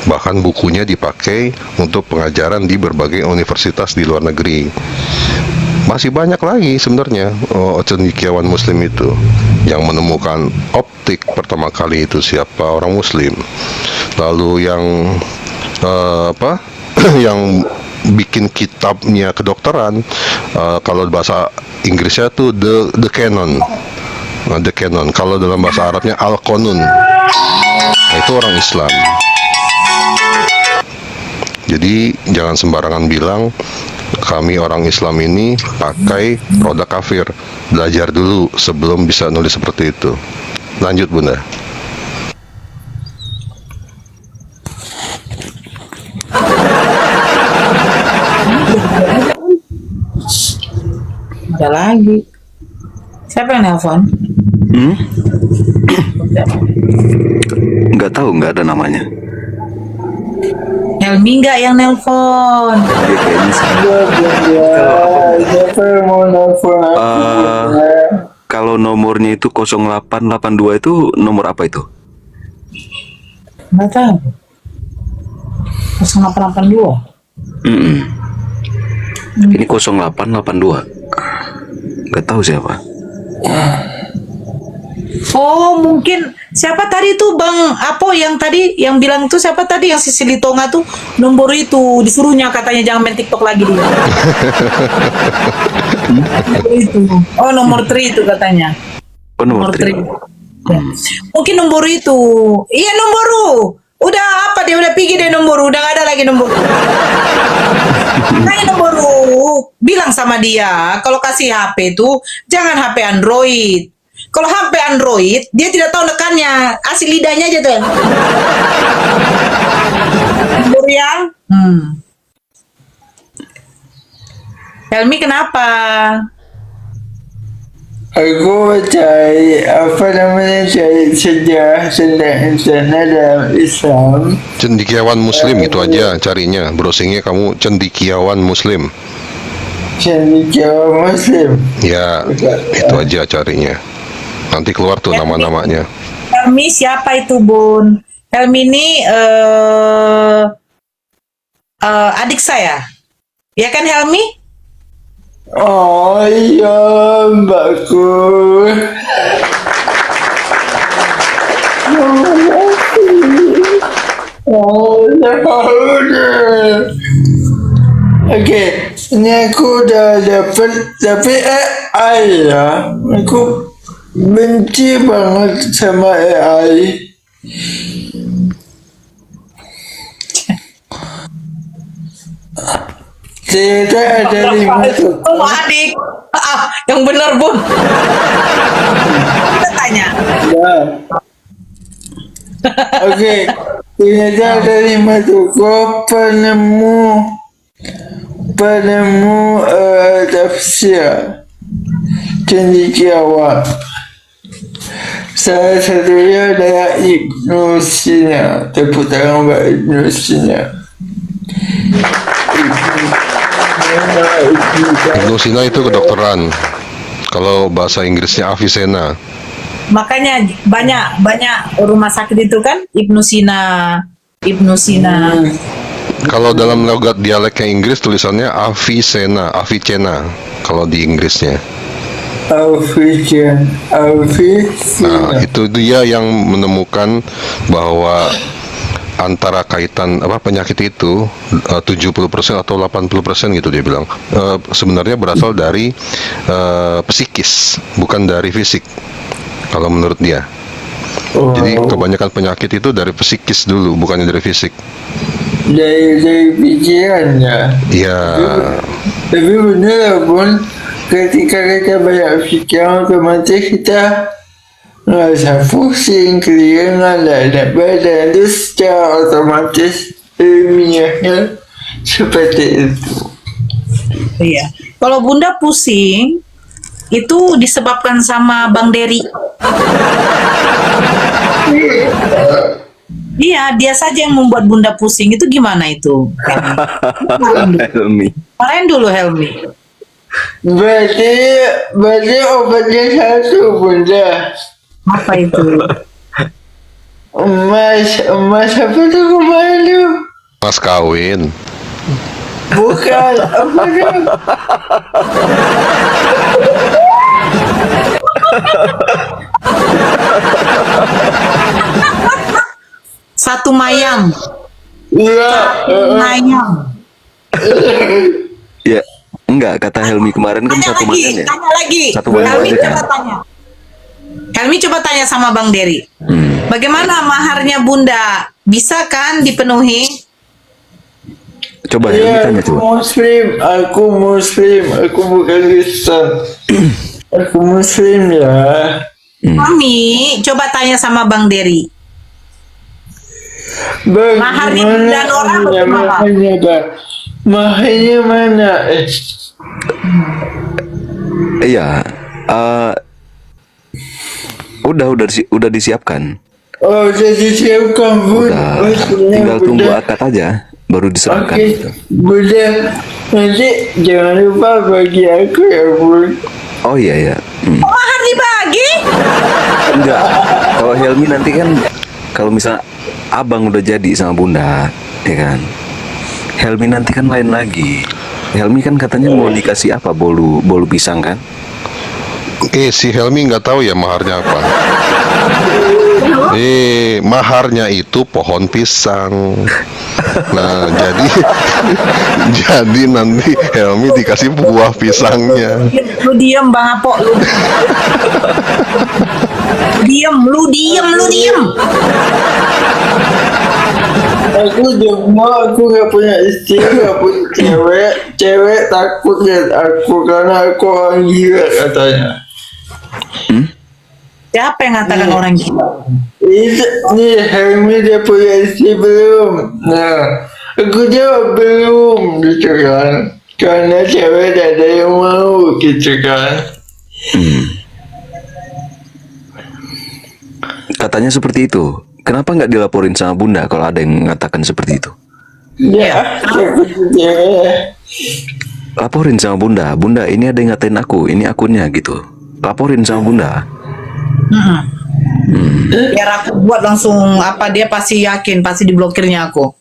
Bahkan bukunya dipakai untuk pengajaran di berbagai universitas di luar negeri. Masih banyak lagi sebenarnya cendekiawan Muslim itu yang menemukan optik pertama kali itu siapa, orang Muslim. Lalu yang yang bikin kitabnya kedokteran, kalau bahasa Inggrisnya tuh the canon. The canon. Kalau dalam bahasa Arabnya al-qanun. Nah, itu orang Islam. Jadi jangan sembarangan bilang kami orang Islam ini pakai produk kafir. Belajar dulu sebelum bisa nulis seperti itu. Lanjut, Bunda. Ada lagi. Siapa yang nelpon? Nggak tahu, nggak ada namanya. Helmi nggak yang nelpon? Dia kayaknya Siapa yang mau nelfon aku? kalau nomornya itu 0882 itu nomor apa itu? Nggak tahu. 0882. Ini 0882. Nggak tahu siapa. Oh, mungkin siapa tadi tuh Bang Apo yang tadi yang bilang tuh siapa tadi yang si Silitonga tuh nomor itu disuruhnya katanya jangan main TikTok lagi dia. Itu. Oh, nomor 3 itu katanya. Oh, nomor 3. Ya. Mungkin nomor itu. Iya, nomor. Udah apa dia udah pergi deh nomor, udah gak ada lagi nomor. Kayak nomor bilang sama dia kalau kasih HP itu jangan HP Android. Kalau HP Android dia tidak tahu nekannya, asli lidahnya aja tuh. Nomor yang Helmi kenapa? Aku cari cari sejarah tentang internet dalam Islam. Cendekiawan Muslim itu aja carinya. Browsingnya kamu cendekiawan Muslim. Cendekiawan Muslim. Ya, itu aja carinya. Nanti keluar tuh nama-namanya. Helmi siapa itu Bun? Helmi ini adik saya. Ya kan Helmi? Oh iya, mbakku. Okey, ini aku dah dapat, tapi AI ya. Aku benci banget sama AI. Ternyata ada 5 tuh. Oh adik, yang benar Bun. Kita tanya. Ya. Okey, ternyata ada 5 tokoh penemu tafsir cendekiawan. Salah satunya adalah Ibnu Sina. Tepuk tangan buat Ibnu Sina. Ibnu Sina itu kedokteran. Kalau bahasa Inggrisnya Avicenna. Makanya banyak rumah sakit itu kan Ibnu Sina. Kalau dalam logat dialeknya Inggris tulisannya Avicenna kalau di Inggrisnya. Alfician. Nah, itu dia yang menemukan bahwa antara kaitan penyakit itu 70% atau 80% gitu dia bilang. Sebenarnya berasal dari psikis, bukan dari fisik. Kalau menurut dia. Jadi kebanyakan penyakit itu dari psikis dulu, bukannya dari fisik. Dari pikiran ya. Iya. Tapi benar pun ketika kita banyak pikiran otomatis kita ngerasa pusing, keringan, dan badan itu secara otomatis ilmiahnya seperti itu. Iya. Kalau Bunda pusing, itu disebabkan sama Bang Dery. Iya, dia saja yang membuat Bunda pusing. Itu gimana itu? Helmi. Kalian dulu, Helmi. Berarti obatnya satu, Bunda. Apa itu? Emas apa tuh kemarin tuh? Mas kawin. Bukan, apa tuh? Satu mayam. Iya. Mayam. Ya, enggak, kata Helmi kemarin kan satu makan ya. Tanya lagi. Satu makan Helmi aja kan. coba tanya. Helmi coba tanya sama Bang Dery. Bagaimana maharnya Bunda? Bisa kan dipenuhi? Coba Helmi Iya, tanya coba. aku muslim, aku bukan Kristen. Aku muslim ya. Mami, coba tanya sama Bang Dery. Bang, Maharnya gimana dan orang bagaimana? maharnya, Bang? Maharnya mana? Iya, udah disiapkan. Oh, jadi siapkan, Bun. Udah, Oh, senang, tinggal tunggu Bunda. akad aja, baru diserahkan. Oke, Gitu. Bunda. Nanti jangan lupa bagi aku ya, Bun. Oh iya ya. Mahar dibagi? Enggak. Kalau Helmi nanti kan, kalau misal abang udah jadi sama Bunda, ya kan. Helmi nanti kan lain lagi. Helmi kan katanya mau dikasih apa? Bolu pisang kan? Si Helmi nggak tahu ya maharnya apa. Maharnya itu pohon pisang. Nah, jadi nanti Helmi dikasih buah pisangnya. Lu diem Bang Apo, lu. Lu diem. Aku gak punya istri, gak punya cewek takut lihat aku karena aku orang gila katanya. Siapa yang ngatakan orang gila? Nih Helmi dia punya istri belum? Nah, aku jawab belum gitu kan, karena cewek tidak ada yang mau gitu kan. Katanya seperti itu. Kenapa nggak dilaporin sama Bunda kalau ada yang mengatakan seperti itu? Ya, Laporin sama Bunda. Bunda, ini ada yang ngatain aku. Ini akunnya gitu. Laporin sama Bunda. Biar aku buat langsung apa, dia pasti yakin, pasti diblokirnya aku.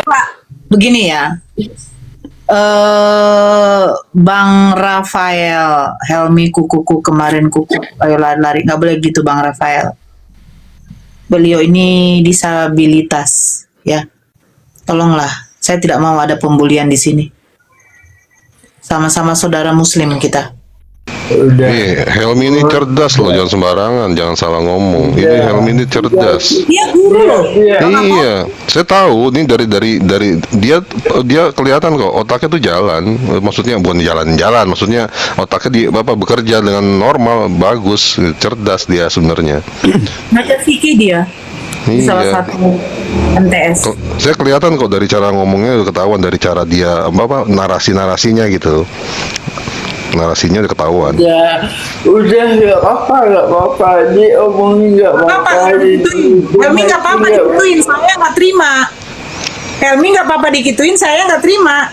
Pak, begini ya. Bang Rafael, Helmi kuku kemarin kuku, ayo lari-lari, nggak boleh gitu Bang Rafael. Beliau ini disabilitas, ya. Tolonglah, saya tidak mau ada pembulian di sini. Sama-sama saudara Muslim kita. Helmi ini cerdas loh, jangan sembarangan, jangan salah ngomong. Ini Helmi ini cerdas. Dia guru loh. Iya, saya tahu nih dari dia kelihatan kok otaknya tuh jalan. Maksudnya bukan jalan-jalan, maksudnya otaknya bekerja dengan normal, bagus, cerdas dia sebenarnya. Baca fikih dia. Salah satu MTS. Saya kelihatan kok dari cara ngomongnya, udah ketahuan dari cara dia narasinya gitu. Narasinya udah ketahuan. Ya, udah nggak apa-apa. Dia omongin nggak apa-apa. Helmi nggak apa-apa dikituin, saya nggak terima. Helmi nggak apa-apa dikituin, saya nggak terima.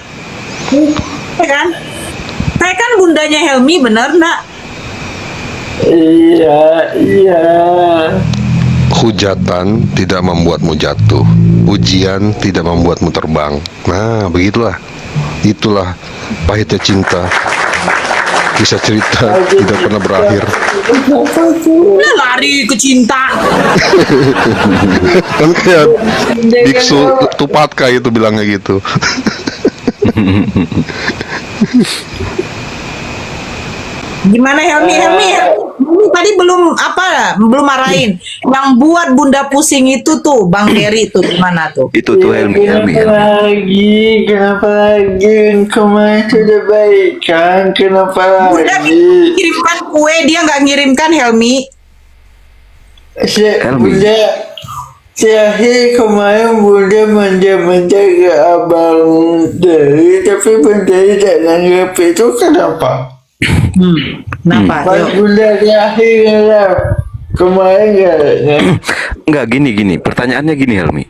Ya kan? Saya kan bundanya Helmi, bener nggak? Iya. Hujatan tidak membuatmu jatuh, ujian tidak membuatmu terbang. Nah, begitulah. Itulah pahitnya cinta. Kisah cerita tidak pernah berakhir. Udah lari ke cinta. Kan kayak biksu Tupatka itu bilangnya gitu. Gimana Helmi tadi belum marahin. Yang buat Bunda pusing itu tuh Bang Dery tuh gimana tuh? Itu tuh Helmi. Kenapa lagi? Kemarin sudah baik kan? Kenapa Bunda lagi? kirimkan kue, dia nggak ngirimkan Helmi. Helmi. Bunda, terakhir kemarin Bunda manja-manja ke Abang Dery, tapi Bang Dery tak nanggap itu kenapa? Kenapa? Pas Yuk. Bunda terakhir lah. Kemarin kayaknya. Enggak, gini. Pertanyaannya gini, Helmi.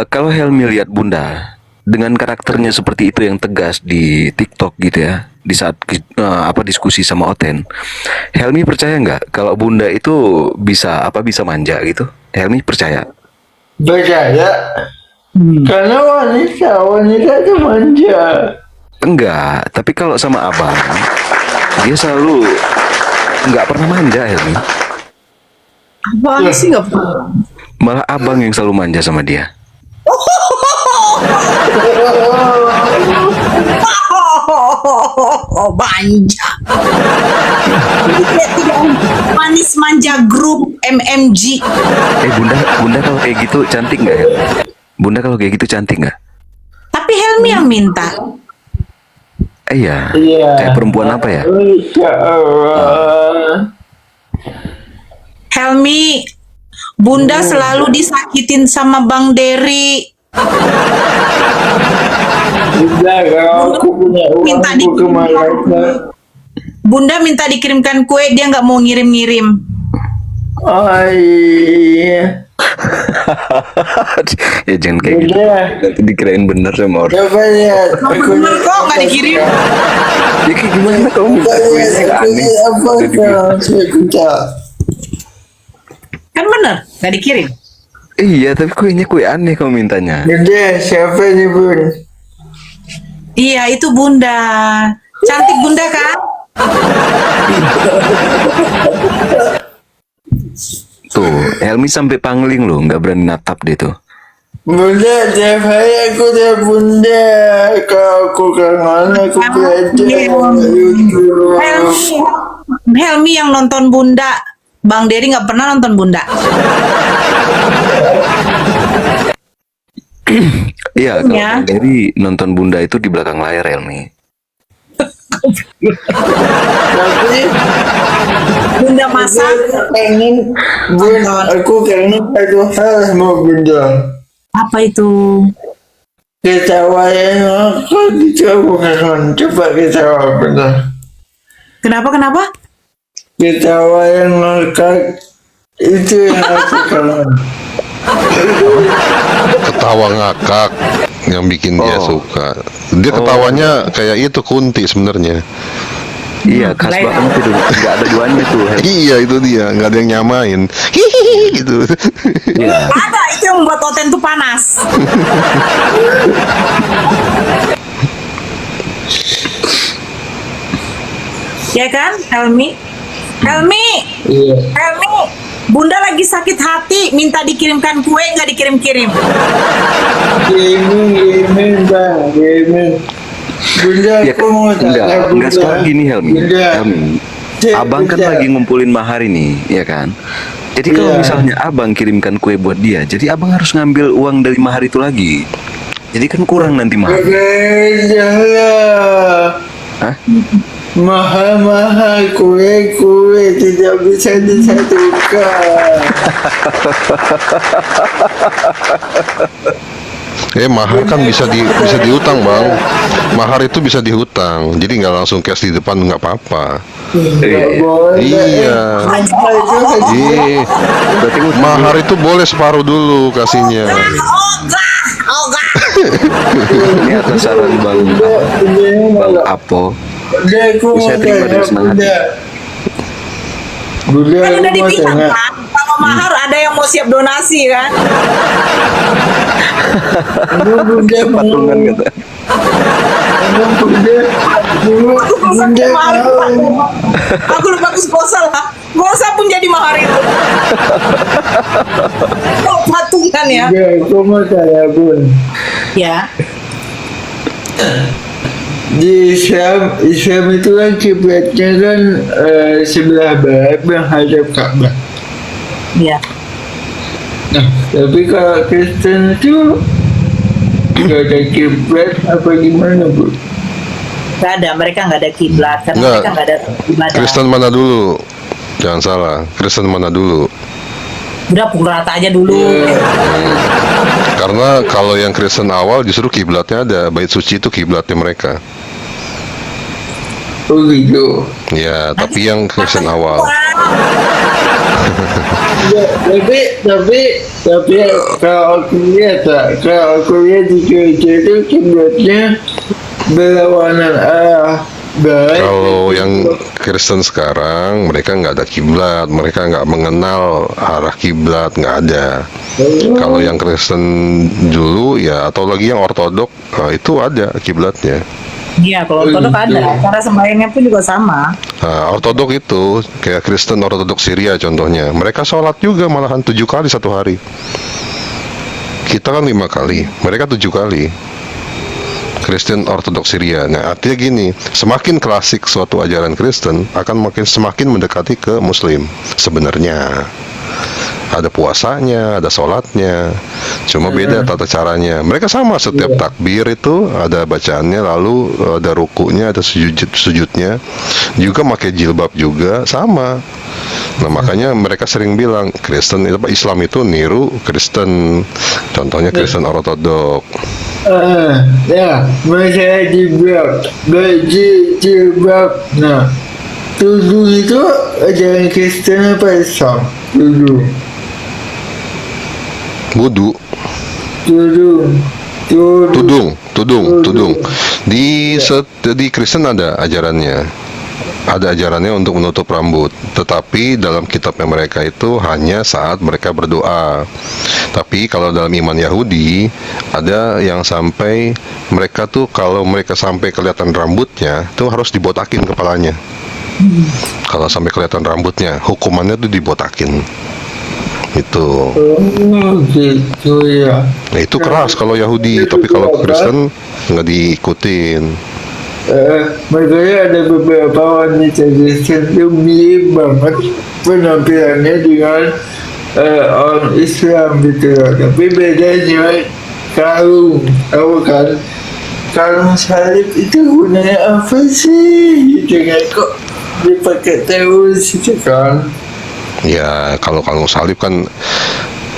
Kalau Helmi lihat Bunda dengan karakternya seperti itu yang tegas di TikTok gitu ya, di saat diskusi sama Oten, Helmi percaya nggak kalau Bunda itu bisa manja gitu? Helmi percaya? Percaya? Karena wanita itu manja. Enggak, tapi kalau sama abang, dia selalu nggak pernah manja, Helmi. Apa sih nggak pernah? Malah abang yang selalu manja sama dia. Manja. Manis manja grup MMG. Bunda kalau kayak gitu cantik nggak ya? Bunda kalau kayak gitu cantik nggak? Tapi Helmi yang minta. Iya. Iya. Kayak perempuan apa ya? Insya Allah. Helmi, Bunda selalu disakitin sama Bang Dery. Bunda, kalau aku punya uang Minta aku ke dikirimkan Malaysia. Bunda minta dikirimkan kue, dia nggak mau ngirim-ngirim. Oh iya. Ya jangan kayak gitu. Bunda, Nanti dikirain bener sama orang. coba lihat. Bener kok nggak dikirim. Ya kayak gimana kamu minta Coba kuenya lihat, nggak aneh? apa kalau saya minta. Kan bener, nggak dikirim. Iya, tapi kuenya kue aneh kamu mintanya. Bunda, siapa nih Bun? Iya, itu Bunda. Cantik Bunda kan? Tuh, Helmi sampai pangling loh, nggak berani natap deh tuh. Bunda, tiap hari aku udah Bunda. Kalau aku kangen, aku belajar YouTube. Helmi yang nonton Bunda. Bang Dery nggak pernah nonton Bunda. Iya, kalau Ya. Bang Dery nonton Bunda itu di belakang layar, Helmi. Tapi Bunda masak. pengen Bun, aku kangen satu hal sama Bunda. Apa itu? Ketawa yang aku gitu aku kangen. Coba ketawa Bunda. Kenapa? Ketawa yang ngakak itu yang aku kangen. Ketawa ngakak yang bikin dia Oh. suka. Dia ketawanya kayak itu Kunti sebenarnya. Iya, khas Lain. banget itu. Nggak ada duanya tuh. Helmi. Iya, itu dia, nggak ada yang nyamain. Hihihi gitu. Iya. Ada, itu yang membuat Oten tuh panas. Ya kan, Helmi? Helmi, Iya. Bunda lagi sakit hati, minta dikirimkan kue, nggak dikirim-kirim. Gaming bang, gaming. Bunda, Ya, aku mau tanya enggak Bunda. sekarang gini Helmi. Bunda. Helmi, Cek, abang kan Bunda. lagi ngumpulin mahar ini, ya kan? Jadi kalau Iya. misalnya abang kirimkan kue buat dia, jadi abang harus ngambil uang dari mahar itu lagi. Jadi kan kurang nanti mahar. Beda lah. Hah? Mahal-mahal kue tidak bisa disatukan. Mahar kan bisa dihutang bang. Mahar itu bisa dihutang, jadi nggak langsung cash di depan nggak apa-apa. Nggak boleh. Iya. Mahal itu kan Berarti mahar itu boleh separuh dulu kasihnya. Ini atas saran bang Apo. Bunda, aku mau Saya terima tanya dari senang hati. Bunda. Bunda, Kan aku udah mau dibilang tanya. kan, kalau sama mahar ada yang mau siap donasi kan? Bunda mau. Patungan kata. Bunda mau. Aku lupa disposal lah. Gosal pun jadi mahar itu. Oh, patungan ya. Ya, kamu saya pun. Ya. Di Islam itu kan kiblatnya kan sebelah barat menghadap Ka'bah. Ya. Nah, tapi kalau Kristen itu nggak ada kiblat apa gimana, Bu? Gak ada, mereka nggak ada kiblat karena Nggak. mereka nggak ada ibadah. Kristen mana dulu? Jangan salah, Kristen mana dulu? Udah pukul rata aja dulu. Karena kalau yang Kristen awal justru kiblatnya ada, bait suci itu kiblatnya mereka. Oh gitu. Ya, tapi yang Kristen awal. Ya, tapi kalau aku lihat di gereja itu kiblatnya berlawanan arah barat. Kalau yang Kristen sekarang, mereka nggak ada kiblat, mereka nggak mengenal arah kiblat, nggak ada. Kalau yang Kristen dulu ya, atau lagi yang Ortodok, itu ada kiblatnya. Iya, kalau ortodok ada. Cara sembahyangnya pun juga sama. Nah, Ortodok itu kayak Kristen Ortodok Syria contohnya, mereka sholat juga malahan 7 kali satu hari. Kita kan 5 kali, mereka 7 kali. Kristen Ortodok Syria. Nah, artinya gini, semakin klasik suatu ajaran Kristen akan semakin mendekati ke Muslim sebenarnya. Ada puasanya, ada sholatnya, cuma beda tata caranya. Mereka sama, setiap takbir itu ada bacaannya, lalu ada rukunya, ada sujudnya, juga pakai jilbab juga sama. Nah, makanya mereka sering bilang Kristen Islam itu niru Kristen, contohnya Kristen Ortodok. Ya, masalah jilbab, jilbab. Nah, tudung itu ajaran Kristen apa Islam? Wudu, tudung. Di Kristen ada ajarannya. Ada ajarannya untuk menutup rambut, tetapi dalam kitabnya mereka itu hanya saat mereka berdoa. Tapi kalau dalam iman Yahudi ada yang sampai mereka tuh kalau mereka sampai kelihatan rambutnya tuh harus dibotakin kepalanya. Kalau sampai kelihatan rambutnya, hukumannya tuh dibotakin. Itu. Oh gitu ya. Nah, itu keras kalau Yahudi, tapi kalau Kristen nggak diikutin. Makanya ada beberapa wanita Kristen itu mirip banget penampilannya dengan orang Islam gitu loh. Tapi bedanya kalung, tahu kan? Kalung salib itu gunanya apa sih? Gitu kan, kok dipakai terus gitu kan? Ya, kalau kalung salib kan,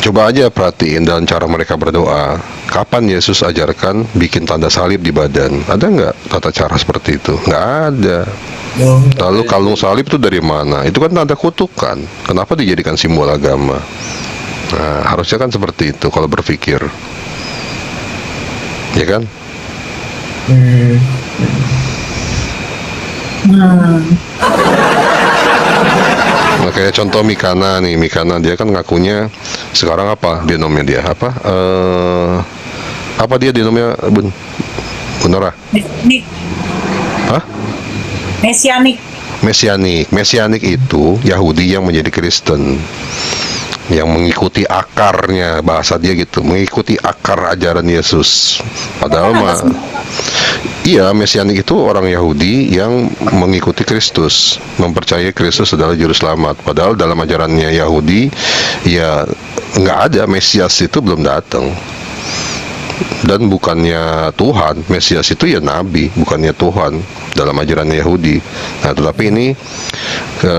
coba aja perhatiin dalam cara mereka berdoa. Kapan Yesus ajarkan bikin tanda salib di badan? Ada nggak tata cara seperti itu? Nggak ada. Lalu kalung salib itu dari mana? Itu kan tanda kutukan. Kenapa dijadikan simbol agama? Nah, harusnya kan seperti itu kalau berpikir. Ya kan? Nah, kayak contoh Mikana nih, Mikana dia kan ngakunya sekarang apa denomnya dia? Apa dia denomnya, Bun Nora? Hah? Mesianik. Mesianik itu Yahudi yang menjadi Kristen, yang mengikuti akarnya, bahasa dia gitu, mengikuti akar ajaran Yesus. Padahal iya, Mesianik itu orang Yahudi yang mengikuti Kristus, mempercayai Kristus adalah juru selamat. Padahal dalam ajarannya Yahudi, ya nggak ada, Mesias itu belum datang. Dan bukannya Tuhan, Mesias itu ya Nabi, bukannya Tuhan dalam ajaran Yahudi. Nah, tetapi ini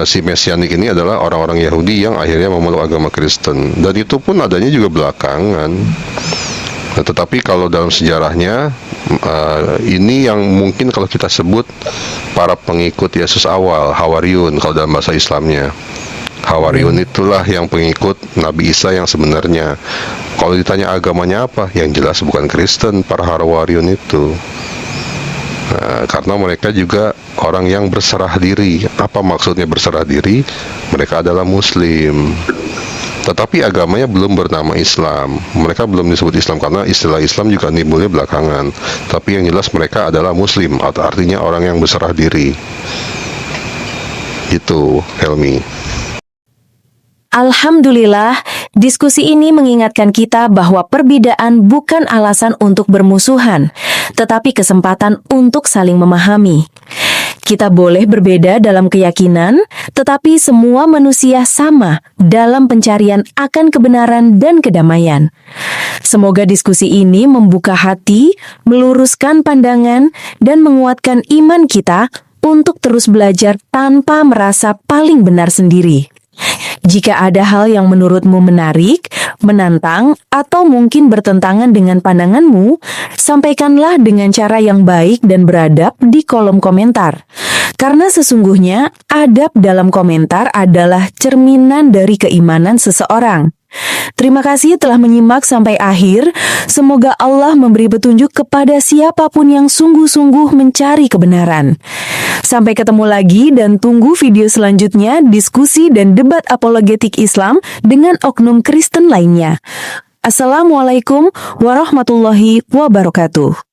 si Mesianik ini adalah orang-orang Yahudi yang akhirnya memeluk agama Kristen. Dan itu pun adanya juga belakangan. Nah, tetapi kalau dalam sejarahnya, ini yang mungkin kalau kita sebut para pengikut Yesus awal, Hawariyun kalau dalam bahasa Islamnya. Hawariyun itulah yang pengikut Nabi Isa yang sebenarnya. Kalau ditanya agamanya apa, yang jelas bukan Kristen para Hawariyun itu. Nah, karena mereka juga orang yang berserah diri. Apa maksudnya berserah diri? Mereka adalah Muslim. tetapi agamanya belum bernama Islam. Mereka belum disebut Islam karena istilah Islam juga timbulnya belakangan. Tapi yang jelas mereka adalah Muslim, atau artinya orang yang berserah diri. Itu, Helmi. Alhamdulillah, diskusi ini mengingatkan kita bahwa perbedaan bukan alasan untuk bermusuhan, tetapi kesempatan untuk saling memahami. Kita boleh berbeda dalam keyakinan, tetapi semua manusia sama dalam pencarian akan kebenaran dan kedamaian. Semoga diskusi ini membuka hati, meluruskan pandangan, dan menguatkan iman kita untuk terus belajar tanpa merasa paling benar sendiri. Jika ada hal yang menurutmu menarik, menantang, atau mungkin bertentangan dengan pandanganmu, sampaikanlah dengan cara yang baik dan beradab di kolom komentar. Karena sesungguhnya, adab dalam komentar adalah cerminan dari keimanan seseorang. Terima kasih telah menyimak sampai akhir. Semoga Allah memberi petunjuk kepada siapapun yang sungguh-sungguh mencari kebenaran. Sampai ketemu lagi dan tunggu video selanjutnya diskusi dan debat apologetik Islam dengan oknum Kristen lainnya. Assalamualaikum warahmatullahi wabarakatuh.